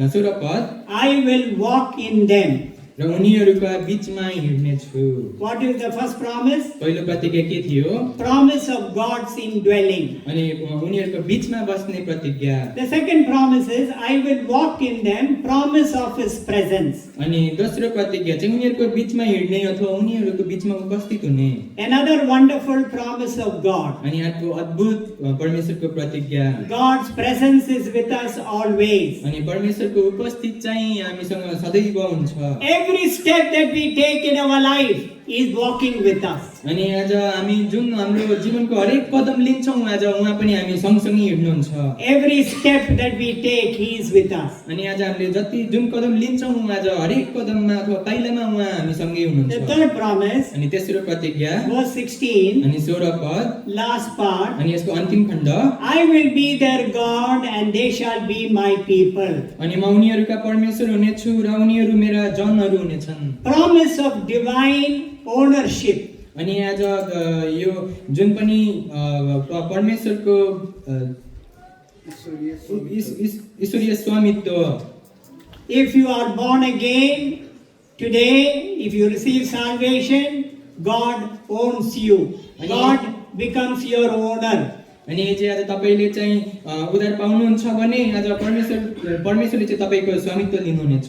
16 पद, I will walk in them. र र उनीहरूका बीचमा हिँड्नेछु। What is the first promise? पहिलो प्रतिज्ञा के थियो? Promise of God's indwelling. अनि उनीहरूको बीचमा बस्ने प्रतिज्ञा। The second promise is, I will walk in them, promise of His presence. अनि दोस्रो प्रतिज्ञा चाहिँ उनीहरूको बीचमा हिँड्ने अथवा उनीहरूको बीचमा उपस्थित हुने। Another wonderful promise of God. अनि अर्को अद्भुत परमेश्वरको प्रतिज्ञा। God's presence is with us always. अनि परमेश्वरको उपस्थित चाहिँ हामीसँग सदैव हुन्छ। Every step that we take in our life is walking with us. अनि आज हामी जुन हाम्रो जीवनको हरेक कदम लिन्छौँ आज उहाँ पनि हामी सँगसँगै हिँड्नुहुन्छ। Every step that we take, He is with us. अनि आज हामीले जति जुन कदम लिन्छौँ आज हरेक कदममा अथवा पाइलामा उहाँ हामीसँगै The हुनुहुन्छ। third promise, अनि तेस्रो प्रतिज्ञा verse 16, अनि 16 पद last part, अनि यसको अन्तिम खण्ड, I will be their God and they shall be my people. अनि म उनीहरूका परमेश्वर हुनेछु र उनीहरू मेरा जनहरू हुनेछन्। Promise of divine ownership. अनि आज यो जुन पनि परमेश्वरको ईश्वरीय स्वामित्व। If you are born again today, if you receive salvation, God owns you. God becomes your owner. अनि चाहिँ आज तपाईले चाहिँ उद्धार पाउनुहुन्छ भने आज परमेश्वरले चाहिँ तपाईको स्वामित्व लिनुहुनेछ।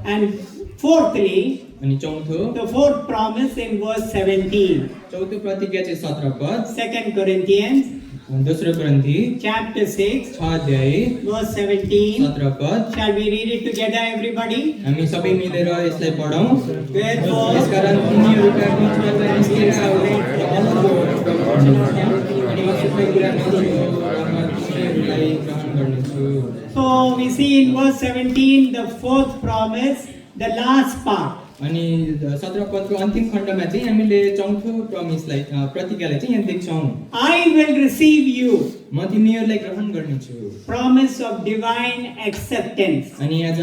And fourthly, अनि चौथो, the fourth promise in verse 17, चौथो प्रतिज्ञा चाहिँ 17 पद, 2 Corinthians दोस्रो कोरिन्थी chapter 6, 6 अध्याय verse 17. 17 पद। Shall we read it together, everybody? हामी सबै मिलेर यसलाई पढौँ। Wherefore, यसकारण तिनीहरूका बीचमा चाहिँ निस्केर आउने र अलग हो। अनि म सबै कुरा नदिनु र म तिनीहरूलाई ग्रहण गर्नेछु। so we see in verse 17 the fourth promise, the last part. अनि 17 पदको अन्तिम खण्डमा चाहिँ हामीले चौथो प्रमिसलाई प्रतिज्ञालाई चाहिँ यहाँ देख्छौँ। I will receive you. म तिमीहरूलाई ग्रहण गर्नेछु। Promise of divine acceptance. अनि आज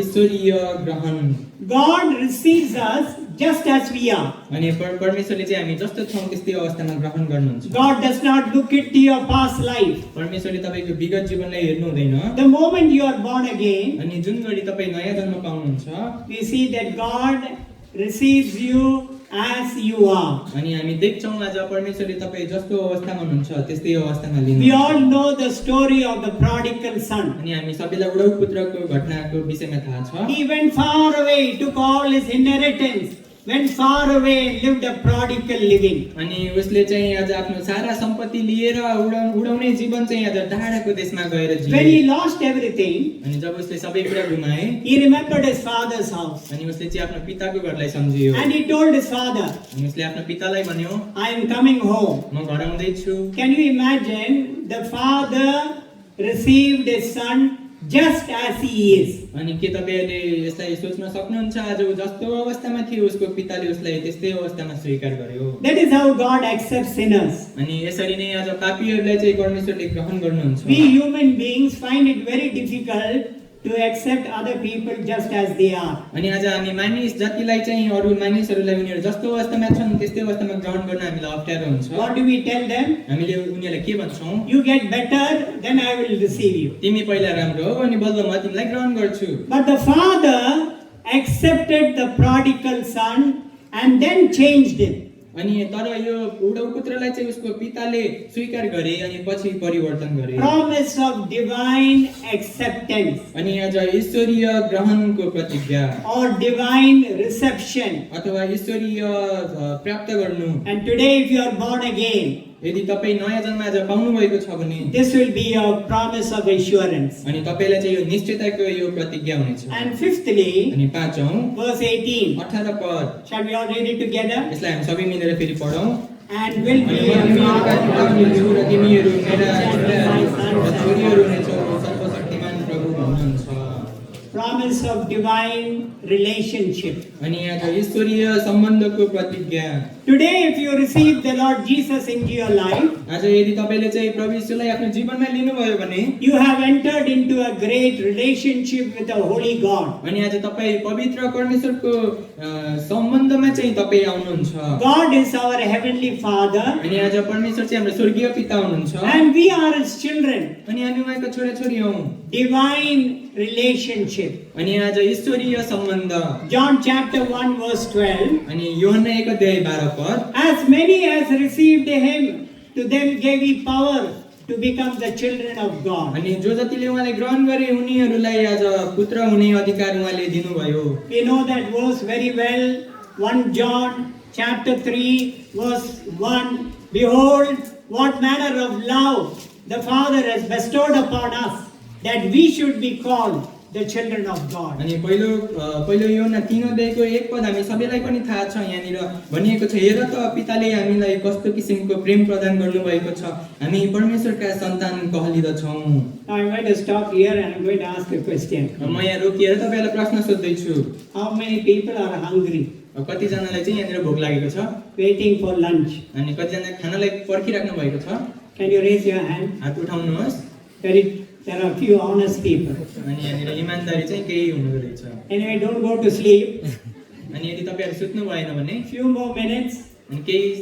ईश्वरीय ग्रहण। God receives us just as we are. अनि परमेश्वरले चाहिँ हामी जस्तो छौँ त्यस्तै अवस्थामा ग्रहण गर्नुहुन्छ। God does not look into your past life. परमेश्वरले तपाईको विगत जीवनलाई हेर्नु हुँदैन। The moment you are born again, अनि जुन गरी तपाईँ नयाँ जन्म पाउनुहुन्छ, we see that God receives you as you are. अनि हामी देख्छौँ आज परमेश्वरले तपाईँ जस्तो अवस्थामा हुनुहुन्छ त्यस्तै अवस्थामा We लिनुहुन्छ। all know the story of the prodigal son. अनि हामी सबैलाई उडाउ पुत्रको घटनाको विषयमा थाहा छ। He went far away, took all his inheritance, went far away, lived a prodigal living. अनि उसले चाहिँ आज आफ्नो सारा सम्पत्ति लिएर उडाउने जीवन चाहिँ आज टाढाको देशमा गएर When जिए। he lost everything, अनि जब उसले सबै कुरा गुमाए, he remembered his father's house. अनि उसले चाहिँ आफ्नो पिताको घरलाई सम्झियो। And he told his father, अनि उसले आफ्नो पितालाई भन्यो, I am coming home. म घर आउँदैछु। Can you imagine the father received his son just as he is? अनि के तपाईहरुले यसलाई सोच्न सक्नुहुन्छ आज उ जस्तो अवस्थामा थियो उसको पिताले उसलाई त्यस्तै अवस्थामा स्वीकार गर्यो। That is how God accepts sinners. अनि यसरी नै आज पापीहरुलाई चाहिँ परमेश्वरले ग्रहण गर्नुहुन्छ। We human beings find it very difficult to accept other people just as they are. अनि आज हामी मानिस जातिलाई चाहिँ अरु मानिसहरुलाई उनीहरु जस्तो अवस्थामा छन् त्यस्तै अवस्थामा ग्रहण गर्न हामीलाई अप्ठ्यारो हुन्छ। What do we tell them? हामीले उनीहरुलाई के भन्छौं? You get better, then I will receive you. तिमी पहिला राम्रो हो अनि बल्ल म तिमीलाई ग्रहण गर्छु। But the father accepted the prodigal son and then changed him. अनि तर यो उडाउ पुत्रलाई चाहिँ उसको पिताले स्वीकार गरे अनि पछि परिवर्तन गरे। Promise of divine acceptance अनि आज ईश्वरीय ग्रहणको प्रतिज्ञा or divine reception. अथवा ईश्वरीय प्राप्त गर्नु। And today if you are born again, यदि तपाई नयाँ जन्म आज पाउनु भएको छ भने this will be a promise of assurance. अनि तपाईलाई चाहिँ यो निश्चयताको यो प्रतिज्ञा हुनेछ। And fifthly, अनि पाँचौं verse 18. 18 पद, Shall we all read it together? यसलाई हामी सबै मिलेर फेरि पढौं। And will अनि be म a तिमीहरूका पिता हुनेछु र तिमीहरू मेरा छोरा promise र छोरीहरू हुनेछौ सर्वशक्तिमान प्रभु भन्नुहुन्छ। promise of divine relationship. अनि आज ईश्वरीय सम्बन्धको प्रतिज्ञा। Today if you receive the Lord Jesus into your life, आज यदि तपाईले चाहिँ प्रभु येशूलाई आफ्नो जीवनमा लिनुभयो भने you have entered into a great relationship with the Holy God. अनि आज तपाई पवित्र परमेश्वरको सम्बन्धमा चाहिँ तपाई आउनुहुन्छ। God is our heavenly Father अनि आज परमेश्वर चाहिँ हाम्रो स्वर्गीय पिता हुनुहुन्छ and we are his children. अनि हामी उहाँका छोराछोरी हौं। Divine relationship. अनि आज ईश्वरीय सम्बन्ध John chapter 1 verse 12. अनि यूहन्ना 1:12 As many as received him, to them gave he power to become the children of God. अनि जो जतिले उहाँलाई ग्रहण गरे उनीहरूलाई आज पुत्र हुने अधिकार उहाँले दिनुभयो। We know that verse very well. 1 John chapter 3 verse 1. Behold, what manner of love the Father has bestowed upon us, that we should be called the children of God. अनि पहिलो यूहन्ना 3:1 हामी सबैलाई पनि थाहा छ, यहाँनिर भनिएको छ, हेर त पिताले हामीलाई कस्तो किसिमको प्रेम प्रदान गर्नुभएको छ, हामी परमेश्वरका सन्तान कहलिदछौँ। Now I'm going to stop here and I'm going to ask a question. म यहाँ रोकिएर तपाईँलाई प्रश्न सोध्दै छु। How many people are hungry, कतिजनालाई चाहिँ यहाँनिर भोक लागेको छ waiting for lunch? अनि कतिजना खानालाई पर्खिराख्नु भएको छ? Can you raise your hand? हात उठाउनुहोस्। There are few honest people. अनि यहाँनिर इमानदारी चाहिँ केही हुँदो रहेछ। Anyway, don't go to sleep. अनि यदि तपाईँहरू सुत्नु भएन भने Few more minutes अनि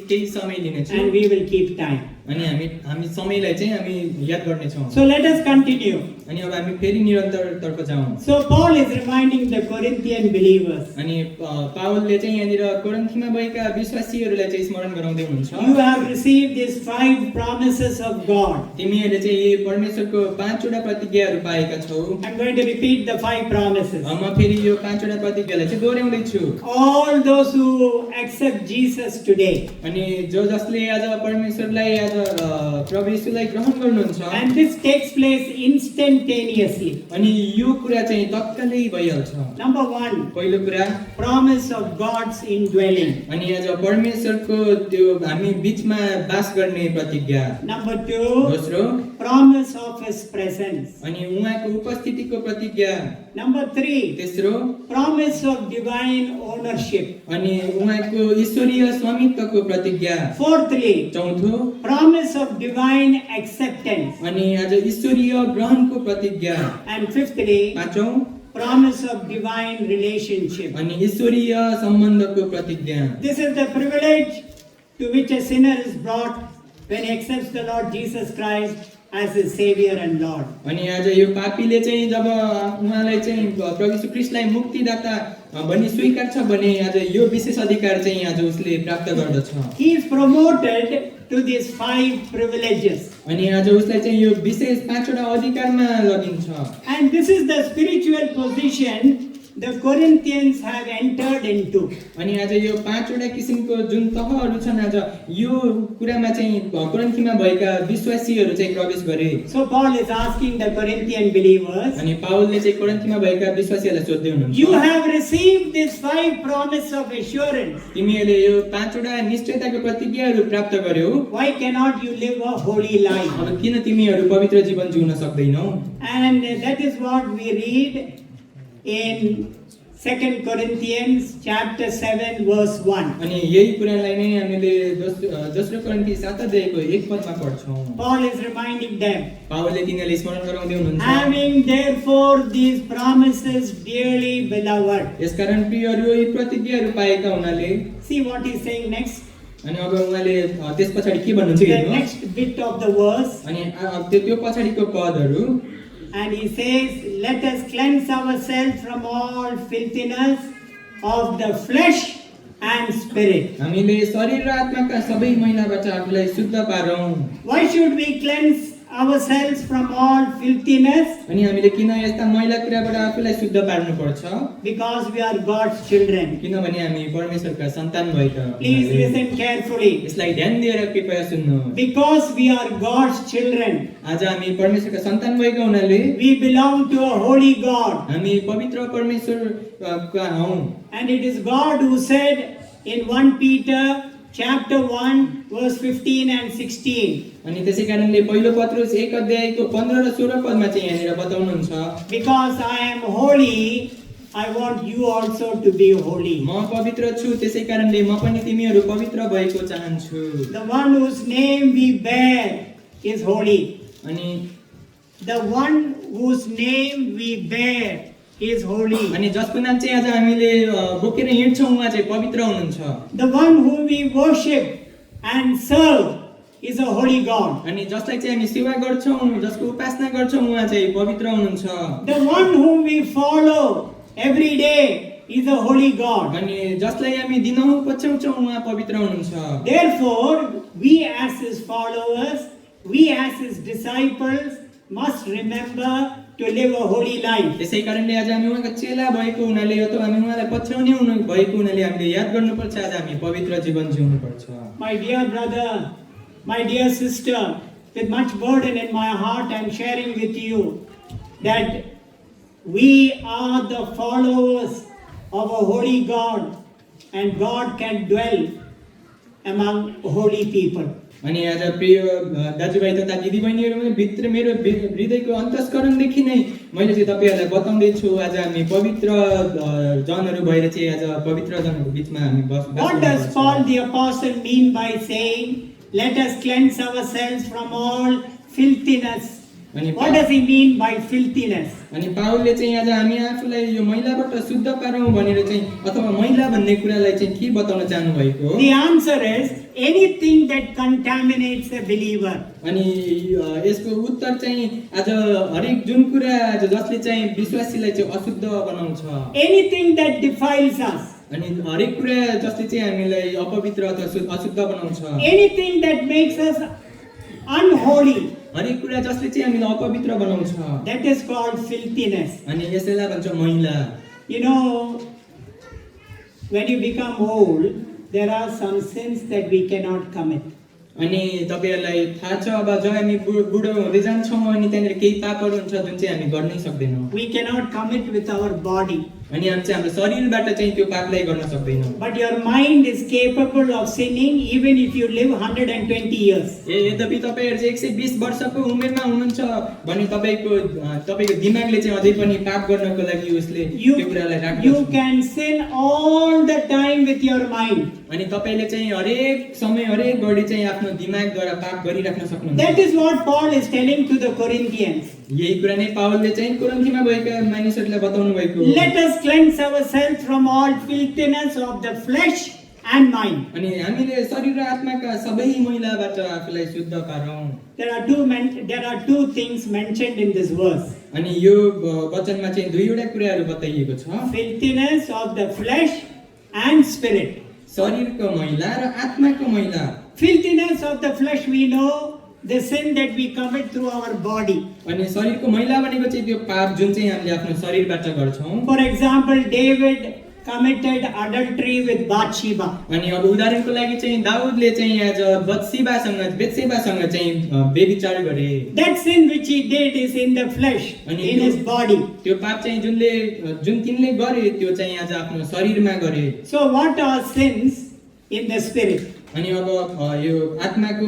केही समय लिनेछु and we will keep time. अनि हामी समयलाई चाहिँ हामी याद गर्नेछौँ। So let us continue. अनि अब हामी फेरि निरन्तरतर्फ जाउँ। So Paul is reminding the Corinthian believers. अनि पावलले चाहिँ यहाँनिर कोरिन्थीमा भएका विश्वासीहरूलाई चाहिँ स्मरण गराउँदै हुनुहुन्छ। You have received these 5 promises of God. तिमीहरूले चाहिँ यी परमेश्वरको 5 वटा प्रतिज्ञाहरू पाएका छौ। I'm going to repeat the 5 promises. म फेरि यो 5 वटा प्रतिज्ञालाई चाहिँ दोहोऱ्याउँदै छु। All those who accept Jesus today. अनि जो जसले आज परमेश्वरलाई आज प्रभु येशूलाई ग्रहण गर्नुहुन्छ, And this takes place instantaneously. अनि यो कुरा चाहिँ तत्कालै भइहाल्छ। Number 1, पहिलो कुरा, promise of God's indwelling. अनि आज परमेश्वरको त्यो हामी बीचमा बास गर्ने प्रतिज्ञा। Number 2, दोस्रो, promise of His presence. अनि उहाँको उपस्थितिको प्रतिज्ञा। Number 3, तेस्रो, promise of divine ownership. अनि उहाँको ईश्वरीय स्वामित्वको प्रतिज्ञा। Fourthly, चौथो, promise of divine acceptance. अनि आज ईश्वरीय ग्रहणको प्रतिज्ञा। And fifthly, पाँचौं, promise of divine relationship. अनि ईश्वरीय सम्बन्धको प्रतिज्ञा। This is the privilege to which a sinner is brought when he accepts the Lord Jesus Christ as his Savior and Lord. अनि आज यो पापीले चाहिँ जब उहाँलाई चाहिँ प्रभु यीशु ख्रीष्टलाई मुक्तिदाता भनी स्वीकार्छ भने आज यो विशेष अधिकार चाहिँ आज उसले प्राप्त गर्दछ। He is promoted to these 5 privileges. अनि आज उसलाई चाहिँ यो विशेष 5 वटा अधिकारमा लगिन्छ। And this is the spiritual position the Corinthians have entered into. अनि आज यो 5 वटा किसिमको जुन तहहरू छन्, आज यो कुरामा चाहिँ कोरिन्थीमा भएका विश्वासीहरू चाहिँ प्रवेश गरे। So Paul is asking the Corinthian believers, अनि पावलले चाहिँ कोरिन्थीमा भएका विश्वासीहरूलाई सोध्दै हुनुहुन्छ, you have received these 5 promises of assurance. तिमीहरूले यो 5 वटा निश्चयताको प्रतिज्ञाहरू प्राप्त गर्यौ, Why cannot you live a holy life? अब किन तिमीहरू पवित्र जीवन जिउन सक्दैनौ? And that is what we read in 2 Corinthians chapter 7 verse 1. अनि यही कुरालाई नै हामीले दोस्रो कोरिन्थी 7 अध्यायको 1 पदमा पढ्छौँ। Paul is reminding them, पावलले तिनीहरूले स्मरण गराउँदै हुनुहुन्छ, having therefore these promises dearly beloved. यसकारण प्रियहरू यी प्रतिज्ञाहरू पाएका हुनाले। See what he's saying next. अनि अब उहाँले त्यस पछाडि के भन्नुहुन्छ The हेर्नुहोस्। next bit of the verse. अनि त्यो पछाडिको पदहरू, And he says, let us cleanse ourselves from all filthiness of the flesh and spirit. हामीले शरीर र आत्माका सबै मैलाबाट आफूलाई शुद्ध पारौँ। Why should we cleanse ourselves from all filthiness? अनि हामीले किन यस्ता मैला कुराबाट आफूलाई शुद्ध पार्नु पर्छ? Because we are God's children. किनभने हामी परमेश्वरका सन्तान भएका Please हुनाले। listen carefully. यसलाई ध्यान दिएर कृपया सुन्नुहोस्। Because we are God's children, आज हामी परमेश्वरका सन्तान भएका हुनाले we belong to a holy God. हामी पवित्र परमेश्वरका हौं। And it is God who said in 1 Peter chapter 1 verse 15 and 16. अनि त्यसै कारणले पहिलो पत्रुस 1 अध्यायको 15 र 16 पदमा चाहिँ यहाँनिर बताउनुहुन्छ, Because I am holy, I want you also to be holy. म पवित्र छु, त्यसै कारणले म पनि तिमीहरू पवित्र भएको चाहन्छु। The one whose name we bear is holy. अनि The one whose name we bear is holy. अनि जसको नाम चाहिँ आज हामीले बोकेर हिँड्छौँ उहाँ चाहिँ पवित्र हुनुहुन्छ। The one whom we worship and serve is a holy God. अनि जसलाई चाहिँ हामी सेवा गर्छौँ, जसको उपासना गर्छौँ, उहाँ चाहिँ पवित्र हुनुहुन्छ। The one whom we follow every day is a holy God. अनि जसलाई हामी दिनहुँ पछ्याउँछौँ, उहाँ पवित्र हुनुहुन्छ। Therefore, we as his followers, we as his disciples must remember to live a holy life. त्यसै कारणले आज हामी उहाँको चेला भएको हुनाले अथवा हामी उहाँलाई पछ्याउने हुनु भएको हुनाले हामीले याद गर्नुपर्छ, आज हामी पवित्र जीवन जिउनुपर्छ। My dear brother, my dear sister, with much burden in my heart, I am sharing with you that we are the followers of a holy God, and God can dwell among holy people. अनि आज प्रिय दाजुभाइ तथा दिदीबहिनीहरू, भित्र मेरो हृदयको अन्तस्करणदेखि नै मैले चाहिँ तपाईँहरूलाई बताउँदैछु, आज हामी पवित्र जनहरू भएर चाहिँ आज पवित्र जनहरूको बिचमा हामी What does Paul the apostle mean by saying, let us cleanse ourselves from all filthiness? What does he mean by filthiness? अनि पावलले चाहिँ आज हामी आफूलाई यो मैलाबाट शुद्ध पारौँ भनेर चाहिँ अथवा मैला भन्ने कुरालाई चाहिँ के बताउन चाहनु भएको हो? The answer is anything that contaminates a believer. अनि यसको उत्तर चाहिँ आज हरेक जुन कुरा आज जसले चाहिँ विश्वासीलाई चाहिँ अशुद्ध बनाउँछ, Anything that defiles us. अनि हरेक कुरा जसले चाहिँ हामीलाई अपवित्र अथवा अशुद्ध बनाउँछ, Anything that makes us unholy. हरेक कुरा जसले चाहिँ हामीलाई अपवित्र बनाउँछ, That is called filthiness. अनि यसैलाई भन्छ मैला। You know, when you become old, there are some sins that we cannot commit. अनि तपाईहरुलाई थाहा छ, अब जब हामी बुढो हुँदै जान्छौँ अनि त्यहाँनिर केही पापहरू हुन्छ जुन चाहिँ हामी गर्नै सक्दैनौँ। We cannot commit with our body. अनि हामी चाहिँ हाम्रो शरीरबाट चाहिँ त्यो पापलाई गर्न सक्दैनौँ। But your mind is capable of sinning even if you live 120 years. यद्यपि तपाईहरु चाहिँ 120 वर्षको उमेरमा हुनुहुन्छ भने तपाईको दिमागले चाहिँ अझै पनि पाप गर्नको लागि उसले त्यो कुरालाई राख्छ। You can sin all the time with your mind. अनि तपाईले चाहिँ हरेक समय हरेक घडी चाहिँ आफ्नो दिमागद्वारा पाप गरिराख्न सक्नुहुन्छ। That is what Paul is telling to the Corinthians. यही कुरा नै पावलले चाहिँ कोरिन्थीमा भएका मानिसहरूलाई बताउनु भएको। Let us cleanse ourselves from all filthiness of the flesh and mind. अनि हामीले शरीर र आत्माका सबै मैलाबाट आफूलाई शुद्ध पारौँ। There are two things mentioned in this verse. अनि यो वचनमा चाहिँ दुईवटा कुराहरू बताइएको छ, Filthiness of the flesh and spirit. शरीरको मैला र आत्माको मैला। Filthiness of the flesh, we know the sin that we commit through our body. अनि शरीरको मैला भनेको चाहिँ त्यो पाप जुन चाहिँ हामीले आफ्नो शरीरबाट गर्छौँ। For example, David committed adultery with Bathsheba. अनि अब उदाहरणको लागि चाहिँ दाउदले चाहिँ आज बेत्सेबासँग चाहिँ व्यभिचार गरे। That sin which he did is in the flesh, in his body. त्यो पाप चाहिँ जुन तिनले गरे त्यो चाहिँ आज आफ्नो शरीरमा गरे। So what are sins in the spirit? अनि अब यो आत्माको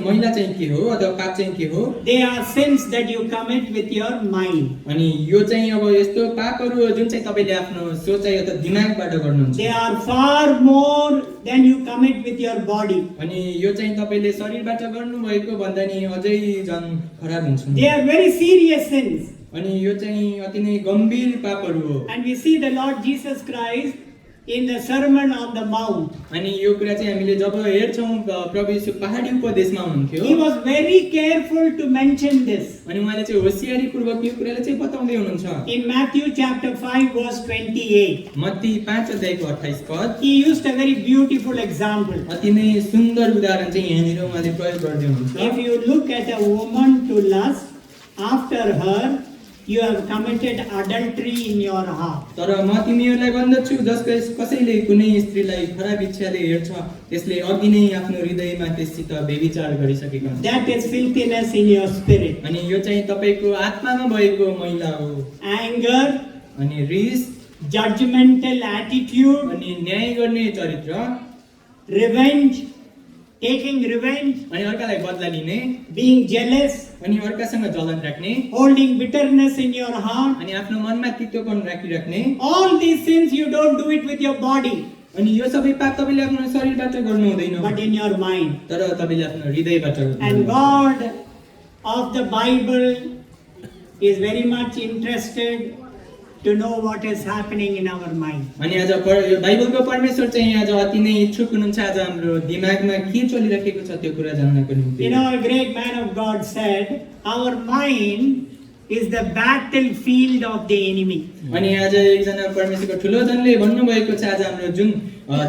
मैला चाहिँ के हो अथवा पाप चाहिँ के हो? They are sins that you commit with your mind. अनि यो चाहिँ अब यस्तो पापहरू जुन चाहिँ तपाईले आफ्नो सोचाइ अथवा दिमागबाट गर्नुहुन्छ। They are far more than you commit with your body. अनि यो चाहिँ तपाईले शरीरबाट गर्नुभएको भन्दा नि अझै झन् खराब हुन्छ। They are very serious sins. अनि यो चाहिँ अति नै गम्भीर पापहरू हो। And we see the Lord Jesus Christ in the Sermon on the Mount. अनि यो कुरा चाहिँ हामीले जब हेर्छौँ प्रभु येशू पहाडी उपदेशमा हुनुहुन्थ्यो। He was very careful to mention this. अनि उहाँले चाहिँ होशियारी पूर्वक यो कुरालाई चाहिँ बताउँदै हुनुहुन्छ। In Matthew chapter 5 verse 28. Matthew 5 अध्यायको 28 पद। He used a very beautiful example. अति नै सुन्दर उदाहरण चाहिँ यहाँनिर उहाँले प्रयोग गर्दै हुनुहुन्छ। If you look at a woman to lust after her, you have committed adultery in your heart. तर म तिमीहरूलाई भन्दछु कसैले कुनै स्त्रीलाई खराब इच्छाले हेर्छ त्यसले अघि नै आफ्नो हृदयमा त्यससित व्यभिचार गरिसकेको हुन्छ। That is filthiness in your spirit. अनि यो चाहिँ तपाईको आत्मामा भएको मैला हो। Anger, अनि रिस, judgmental attitude, अनि न्याय गर्ने चरित्र, revenge, taking revenge, अनि अर्कालाई बदला लिने, being jealous, अनि अर्कासँग जलन राख्ने, holding bitterness in your heart. अनि आफ्नो मनमा तितोपन राखिराख्ने। All these sins you don't do it with your body, अनि यो सबै पाप तपाईले आफ्नो शरीरबाट गर्नु हुँदैन, but in your mind. तर तपाईले आफ्नो हृदयबाट गर्नु। And God of the Bible is very much interested to know what is happening in our mind. अनि आज यो बाइबलको परमेश्वर चाहिँ आज अति नै इच्छुक हुनुहुन्छ आज हाम्रो दिमागमा के चलिरहेको छ त्यो कुरा जान्नको निम्ति। You know, a great man of God said, our mind is the battlefield of the enemy. अनि आज एकजना परमेश्वरको ठुलो जनले भन्नुभएको छ आज हाम्रो जुन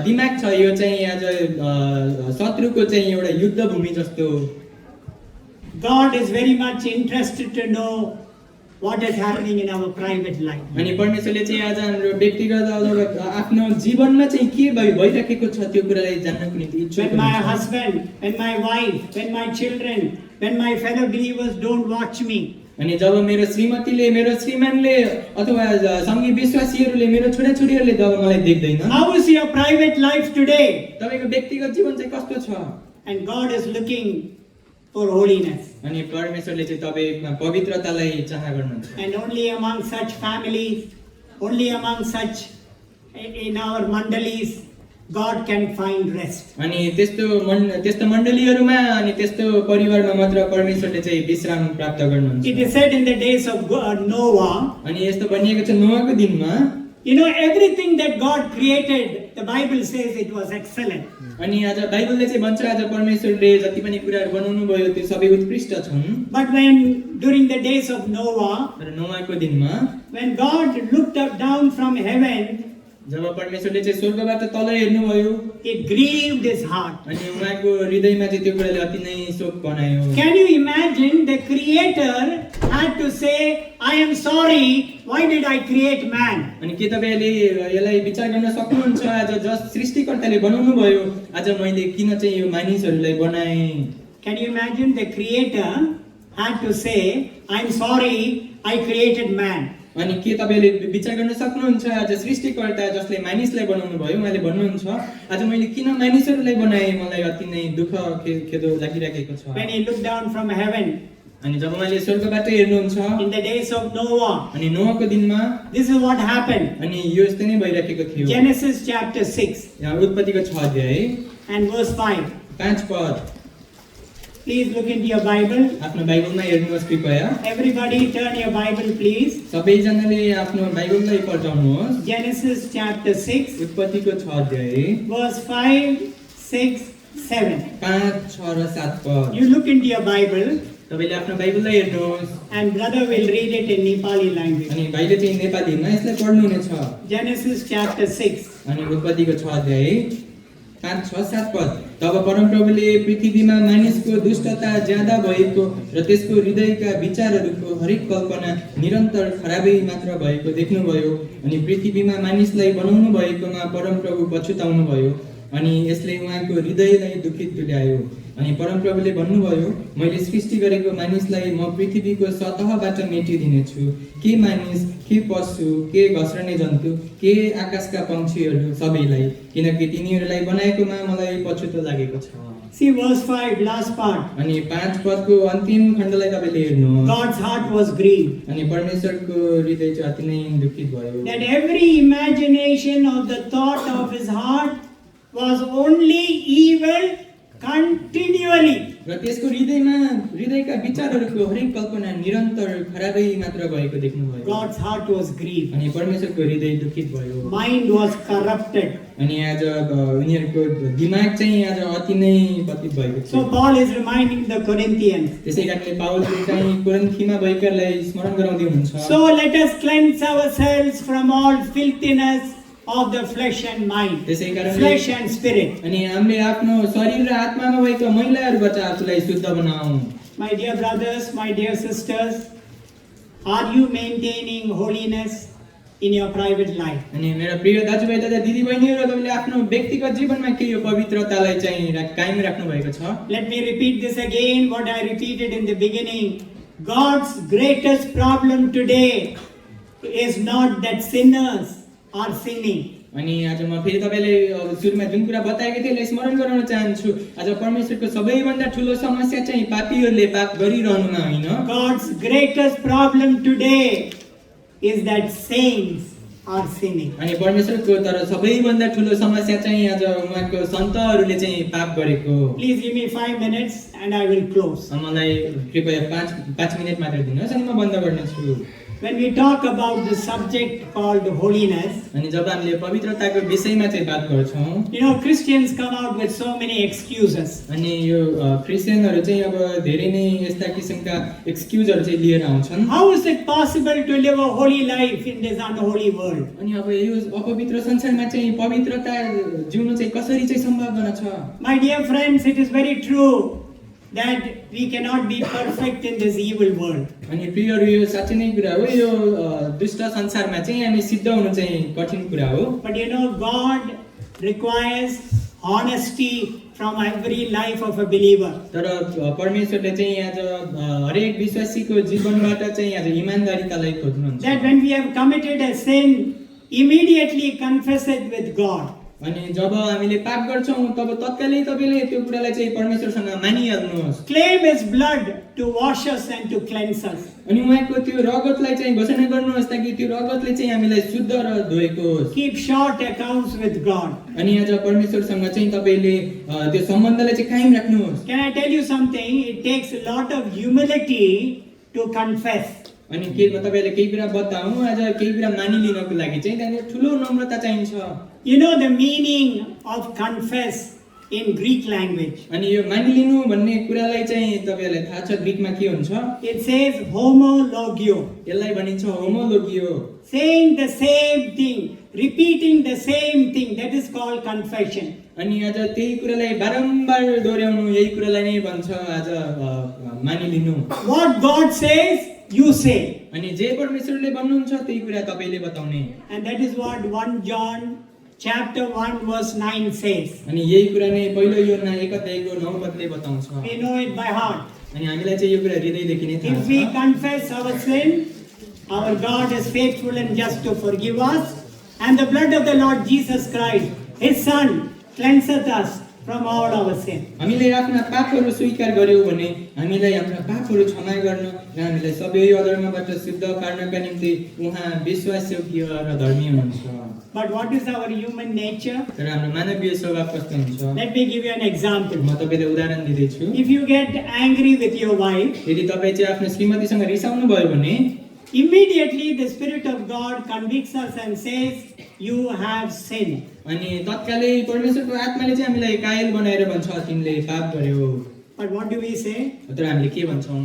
दिमाग छ यो चाहिँ आज शत्रुको चाहिँ एउटा युद्ध भूमि जस्तो हो। God is very much interested to know what is happening in our private life. अनि परमेश्वरले चाहिँ आज हाम्रो व्यक्तिगत आफ्नो जीवनमा चाहिँ के भइरहेको छ त्यो कुरालाई जान्नको निम्ति इच्छुक When my हुनुहुन्छ। husband, when my wife, when my children, when my fellow believers don't watch me, अनि जब मेरो श्रीमतीले मेरो श्रीमानले अथवा सँगै विश्वासीहरूले मेरो छोराछोरीहरूले जब मलाई देख्दैन how is your private life today? तपाईको व्यक्तिगत जीवन चाहिँ कस्तो छ? And God is looking for holiness. अनि परमेश्वरले चाहिँ तपाईमा पवित्रतालाई चाह गर्नुहुन्छ। And only among such families, only among such in our mandalis, God can find rest. अनि त्यस्तो मण्डलीहरूमा अनि त्यस्तो परिवारमा मात्र परमेश्वरले चाहिँ विश्राम प्राप्त गर्नुहुन्छ। It is said in the days of Noah, अनि यस्तो भनिएको छ नोआको दिनमा you know, everything that God created, the Bible says it was excellent. अनि आज बाइबलले चाहिँ भन्छ आज परमेश्वरले जति पनि कुराहरू बनाउनु भयो त्यो सबै उत्कृष्ट छन्। But when during the days of Noah, तर नोआको दिनमा when God looked up down from heaven, जब परमेश्वरले चाहिँ स्वर्गबाट तल हेर्नुभयो it grieved his heart. अनि उहाँको हृदयमा चाहिँ त्यो कुराले अति नै शोक बनायो। Can you imagine the creator had to say, I am sorry, why did I create man? अनि के तपाईले यसलाई विचार गर्न सक्नुहुन्छ आज जस सृष्टिकर्ताले बनाउनु भयो आज मैले किन चाहिँ यो मानिसहरूलाई बनाए? Can you imagine the creator had to say, I am sorry, I created man. अनि के तपाईले विचार गर्न सक्नुहुन्छ आज सृष्टिकर्ता जसले मानिसलाई बनाउनु भयो उहाँले भन्नुहुन्छ आज मैले किन मानिसहरूलाई बनाए मलाई अति नै दुःख खेदो लागिरहेको छ। When he looked down from heaven, अनि जब उहाँले स्वर्गबाट हेर्नुहुन्छ in the days of Noah, अनि नोआको दिनमा this is what happened. अनि यो यस्तै नै भइरहेको थियो। Genesis chapter 6 यहाँ उत्पत्तिको 6 अध्याय and verse 5. 5 पद Please look into your Bible. आफ्नो बाइबलमा हेर्नुहोस् कृपया। Everybody turn your Bible, please. सबैजनाले आफ्नो बाइबललाई पल्टाउनुहोस्। Genesis chapter 6, उत्पत्तिको 6 अध्याय verse 5, 6, 7. 5, 6 र 7 पद। You look into your Bible तपाईले आफ्नो बाइबललाई हेर्नुहोस् and brother will read it in Nepali language. अनि भाइले चाहिँ नेपालीमा यसलाई पढ्नु हुनेछ। Genesis chapter 6. अनि उत्पत्तिको 6 अध्याय 5, 6, 7 पद। तब परमप्रभुले पृथ्वीमा मानिसको दुष्टता ज्यादा भएको र त्यसको हृदयका विचारहरूको हरेक कल्पना निरन्तर खराबै मात्र भएको देख्नुभयो अनि पृथ्वीमा मानिसलाई बनाउनु भएकोमा परमप्रभु पछुताउनु भयो अनि यसले उहाँको हृदयलाई दुखित तुल्यायो अनि परमप्रभुले भन्नुभयो मैले सृष्टि गरेको मानिसलाई म पृथ्वीको सतहबाट मेटिदिनेछु के मानिस के पशु के घस्रने जन्तु के आकाशका पक्षीहरू सबैलाई किनकि तिनीहरूलाई बनाएकोमा मलाई पछुतो लागेको छ। See verse 5, last part. अनि 5 पदको अन्तिम खण्डलाई तपाईले हेर्नुहोस्। God's heart was grieved. अनि परमेश्वरको हृदय चाहिँ अति नै दुखित भयो। That every imagination of the thought of his heart was only evil continually. र त्यसको हृदयका विचारहरूको हरेक कल्पना निरन्तर खराबै मात्र भएको देख्नुभयो। God's heart was grieved. अनि परमेश्वरको हृदय दुखित भयो। Mind was corrupted. अनि आज उनीहरूको दिमाग चाहिँ आज अति नै पतित भएको छ। So Paul is reminding the Corinthians. त्यसैकारणले पाउलले चाहिँ कोरिन्थीमा भएकाहरूलाई स्मरण गराउँदै हुनुहुन्छ। So let us cleanse ourselves from all filthiness of the flesh and mind, त्यसैकारणले flesh and spirit. अनि हामीले आफ्नो शरीर र आत्मामा भएका मैलाहरूबाट आफूलाई शुद्ध बनाऊ। My dear brothers, my dear sisters, are you maintaining holiness in your private life? अनि मेरा प्रिय दाजुभाइ तथा दिदीबहिनीहरू तपाईले आफ्नो व्यक्तिगत जीवनमा के यो पवित्रतालाई चाहिँ कायम राख्नु भएको छ? Let me repeat this again, what I repeated in the beginning. God's greatest problem today is not that sinners are sinning. अनि आज म फेरि तपाईले सुरुमा जुन कुरा बताएको थिएँ यसलाई स्मरण गराउन चाहन्छु। आज परमेश्वरको सबैभन्दा ठुलो समस्या चाहिँ पापीहरूले पाप गरिरहनुमा होइन। God's greatest problem today is that saints are sinning. अनि परमेश्वरको तर सबैभन्दा ठुलो समस्या चाहिँ आज उहाँको सन्तहरूले चाहिँ पाप गरेको। Please give me 5 minutes and I will close. मलाई कृपया 5 मिनेट मात्र दिनुहोस् अनि म बन्द गर्नेछु। when we talk about the subject called holiness, अनि जब हामीले पवित्रताको विषयमा चाहिँ बात गर्छौँ, you know, Christians come out with so many excuses. अनि यो क्रिस्चियनहरू चाहिँ अब धेरै नै यस्ता किसिमका एक्सक्युजहरू चाहिँ लिएर आउँछन्। How is it possible to live a holy life in this unholy world? अनि अब यो अपवित्र संसारमा चाहिँ पवित्रता जिउनु चाहिँ कसरी चाहिँ सम्भावना छ? My dear friends, it is very true that we cannot be perfect in this evil world. अनि प्रियहरू यो साँच्चै नै कुरा हो, यो दुष्ट संसारमा चाहिँ हामी सिद्ध हुनु चाहिँ कठिन कुरा हो। But you know, God requires honesty from every life of a believer. तर परमेश्वरले चाहिँ आज हरेक विश्वासीको जीवनबाट चाहिँ आज इमानदारीतालाई खोज्नुहुन्छ। That when we have committed a sin, immediately confess it with God. अनि जब हामीले पाप गर्छौँ तब तत्कालै तपाईले त्यो कुरालाई चाहिँ परमेश्वरसँग मानिहाल्नुहोस्। Claim His blood to wash us and to cleanse us. अनि उहाँको त्यो रगतलाई चाहिँ घोषणा गर्नुहोस् ताकि त्यो रगतले चाहिँ हामीलाई शुद्ध र धोएको होस्। Keep short accounts with God. अनि आज परमेश्वरसँग चाहिँ तपाईले त्यो सम्बन्धलाई चाहिँ कायम राख्नुहोस्। Can I tell you something? It takes a lot of humility to confess. अनि के म तपाईलाई केही कुरा बताऊँ, आज केही कुरा मानिलिनको लागि चाहिँ त्यहाँनिर ठुलो नम्रता चाहिन्छ। You know the meaning of confess in Greek language. अनि यो मानिलिनु भन्ने कुरालाई चाहिँ तपाईहरुलाई थाहा छ ग्रीकमा के हुन्छ? It says homologio. यसलाई भनिन्छ होमोलोगियो। Saying the same thing, repeating the same thing, that is called confession. अनि आज त्यही कुरालाई बारम्बार दोहोर्याउनु, यही कुरालाई नै भन्छ आज मानिलिनु। What God says, you say. अनि जे परमेश्वरले भन्नुहुन्छ त्यही कुरा तपाईले बताउने। And that is what 1 John chapter 1 verse 9 says. अनि यही कुरा नै पहिलो योहन्ना 1:9 पदले बताउँछ। We know it by heart. अनि हामीलाई चाहिँ यो कुरा हृदयदेखि नै थाहा If we छ। confess our sin, our God is faithful and just to forgive us, and the blood of the Lord Jesus Christ, His Son, cleanseth us from all our sin. हामीले आफ्ना पापहरू स्वीकार गर्यौं भने हामीलाई हाम्रा पापहरू क्षमा गर्न र हामीलाई सबै अधर्मबाट शुद्ध पार्नका निम्ति उहाँ विश्वासयोग्य र धर्मी हुनुहुन्छ। But what is our human nature? तर हाम्रो मानवीय स्वभाव कस्तो हुन्छ? Let me give you an example. म तपाईलाई उदाहरण दिँदै छु। If you get angry with your wife, यदि तपाई चाहिँ आफ्नो श्रीमतीसँग रिसाउनु भयो भने immediately the Spirit of God convicts us and says, you have sinned. अनि तत्कालै परमेश्वरको आत्माले चाहिँ हामीलाई कायल बनाएर भन्छ तिमीले पाप गर्यौ। But what do we say? तर हामीले के भन्छौं?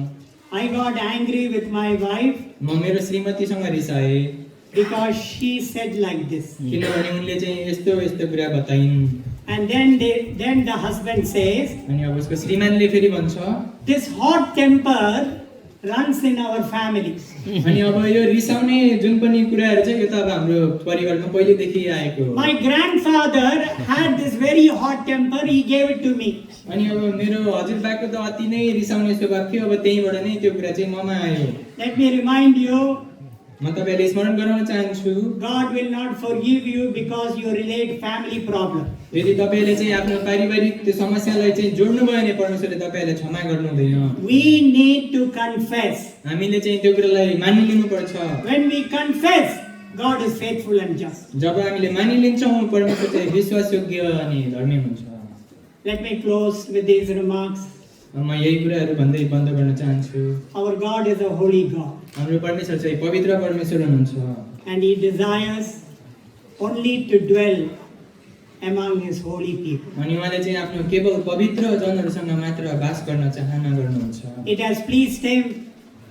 I got angry with my wife म मेरो श्रीमतीसँग रिसाए because she said like this. किनभने उनले चाहिँ यस्तो यस्तो कुरा बताइन्। And then the husband says, अनि अब उसको श्रीमानले फेरि भन्छ this hot temper runs in our family. अनि अब यो रिसाउने जुन पनि कुराहरु चाहिँ यो त अब हाम्रो परिवारमा पहिलेदेखि आएको हो। My grandfather had this very hot temper, he gave it to me. अनि अब मेरो हजुरबाको त अति नै रिसाउने स्वभाव थियो, अब त्यहीबाट नै त्यो कुरा चाहिँ ममा आयो। Let me remind you, म तपाईलाई स्मरण गराउन चाहन्छु, God will not forgive you because you relate family problem. यदि तपाईले चाहिँ आफ्नो पारिवारिक त्यो समस्यालाई चाहिँ जोड्नु भयो भने परमेश्वरले तपाईलाई क्षमा गर्नु हुँदैन। We need to confess. हामीले चाहिँ त्यो कुरालाई मानिलिनु पर्छ। When we confess, God is faithful and just. जब हामीले मानिलिन्छौँ परमेश्वर चाहिँ विश्वासयोग्य अनि धर्मी हुन्छ। Let me close with these remarks. म यही कुराहरु भन्दै बन्द गर्न चाहन्छु। Our God is a holy God. हाम्रो परमेश्वर चाहिँ पवित्र परमेश्वर हुनुहुन्छ। And He desires only to dwell among His holy people. अनि उहाँले चाहिँ आफ्नो केवल पवित्र जनहरुसँग मात्र वास गर्न चाहना गर्नुहुन्छ। It has pleased Him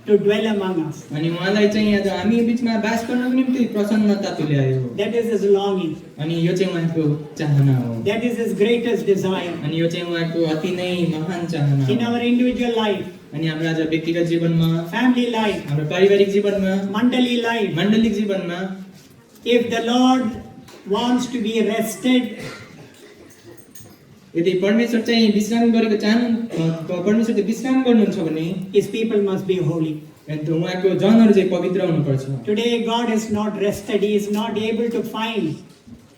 to dwell among us. अनि उहाँलाई चाहिँ आज हामी बीचमा वास गर्नको निम्ति प्रसन्नता तुल्यायो। That is His longing. अनि यो चाहिँ उहाँको चाहना हो। That is His greatest desire. अनि यो चाहिँ उहाँको अति नै महान चाहना In हो। our individual life, अनि हाम्रो आज व्यक्तिगत जीवनमा, family life, हाम्रो पारिवारिक जीवनमा, mandali life, मण्डलिक जीवनमा if the Lord wants to be rested, यदि परमेश्वर चाहिँ विश्राम गरेको चाहनु परमेश्वरले विश्राम गर्नुहुन्छ भने His people must be holy. उहाँको जनहरु चाहिँ पवित्र हुनुपर्छ। Today God is not rested. He is not able to find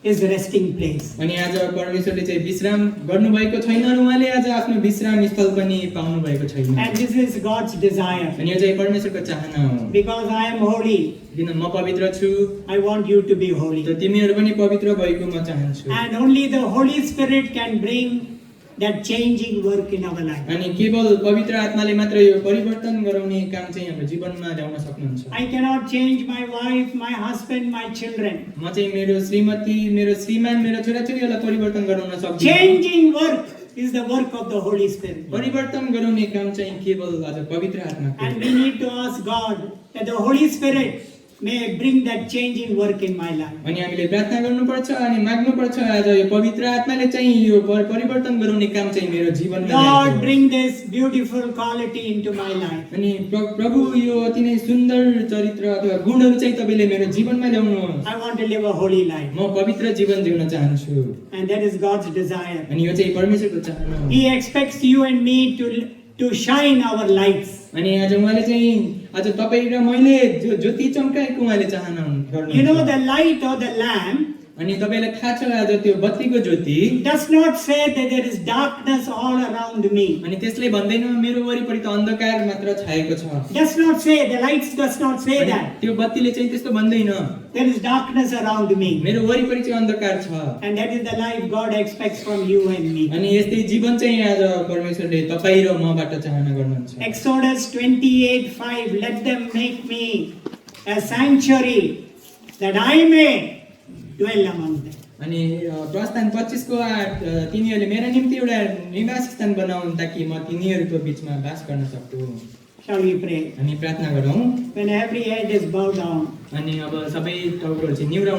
His resting place. अनि आज परमेश्वरले चाहिँ विश्राम गर्नुभएको छैन र उहाँले आज आफ्नो विश्राम स्थल पनि पाउनु भएको छैन। And this is God's desire. अनि यो चाहिँ परमेश्वरको चाहना हो। Because I am holy, किन म पवित्र छु, I want you to be holy. त तिमीहरु पनि पवित्र भएको म चाहन्छु। And only the Holy Spirit can bring that changing work in our life. अनि केवल पवित्र आत्माले मात्र यो परिवर्तन गराउने काम चाहिँ हाम्रो जीवनमा ल्याउन सक्नुहुन्छ। I cannot change my wife, my husband, my children. म चाहिँ मेरो श्रीमती, मेरो श्रीमान, मेरो छोराछोरीहरूलाई परिवर्तन गराउन सक्दिनँ। Changing work is the work of the Holy Spirit. परिवर्तन गराउने काम चाहिँ केवल आज पवित्र आत्माको And हो। we need to ask God that the Holy Spirit may bring that changing work in my life. अनि हामीले प्रार्थना गर्नुपर्छ अनि माग्नुपर्छ आज यो पवित्र आत्माले चाहिँ यो परिवर्तन गराउने काम चाहिँ मेरो जीवनमा Lord, ल्याएको bring this beautiful quality into my life. अनि प्रभु यो अति नै सुन्दर चरित्र अथवा गुणहरू चाहिँ तपाईले मेरो जीवनमा ल्याउनुहोस्। I want to live a holy life. म पवित्र जीवन जिउन चाहन्छु And that is God's desire. अनि यो चाहिँ परमेश्वरको चाहना हो। He expects you and me to shine our lights. अनि आज उहाँले चाहिँ आज तपाईँ र मैले ज्योति चम्काएको उहाँले चाहना गर्नुहुन्छ। You know, the light or the lamp अनि तपाईलाई थाहा छ आज त्यो बत्तीको ज्योति does not say that there is darkness all around me. अनि त्यसले भन्दैन मेरो वरिपरि त अन्धकार मात्र छाएको छ। Does not say, the lights does not say अनि that. त्यो बत्तीले चाहिँ त्यस्तो भन्दैन There is darkness around me. मेरो वरिपरि चाहिँ अन्धकार छ। And that is the life God expects from you and me. अनि यस्तै जीवन चाहिँ आज परमेश्वरले तपाईँ र मबाट चाहना गर्नुहुन्छ। Exodus 28:5, let them make me a sanctuary that I may dwell among them. अनि प्रस्थान 25 को 8 तिनीहरूले मेरा निम्ति एउटा निवास स्थान बनाउन् ताकि म तिनीहरूको बीचमा बास गर्न सक्छु। Shall we pray? हामी प्रार्थना गरौँ। When every head is bowed down, अनि अब सबै टाउकोहरू चाहिँ निहुराउनु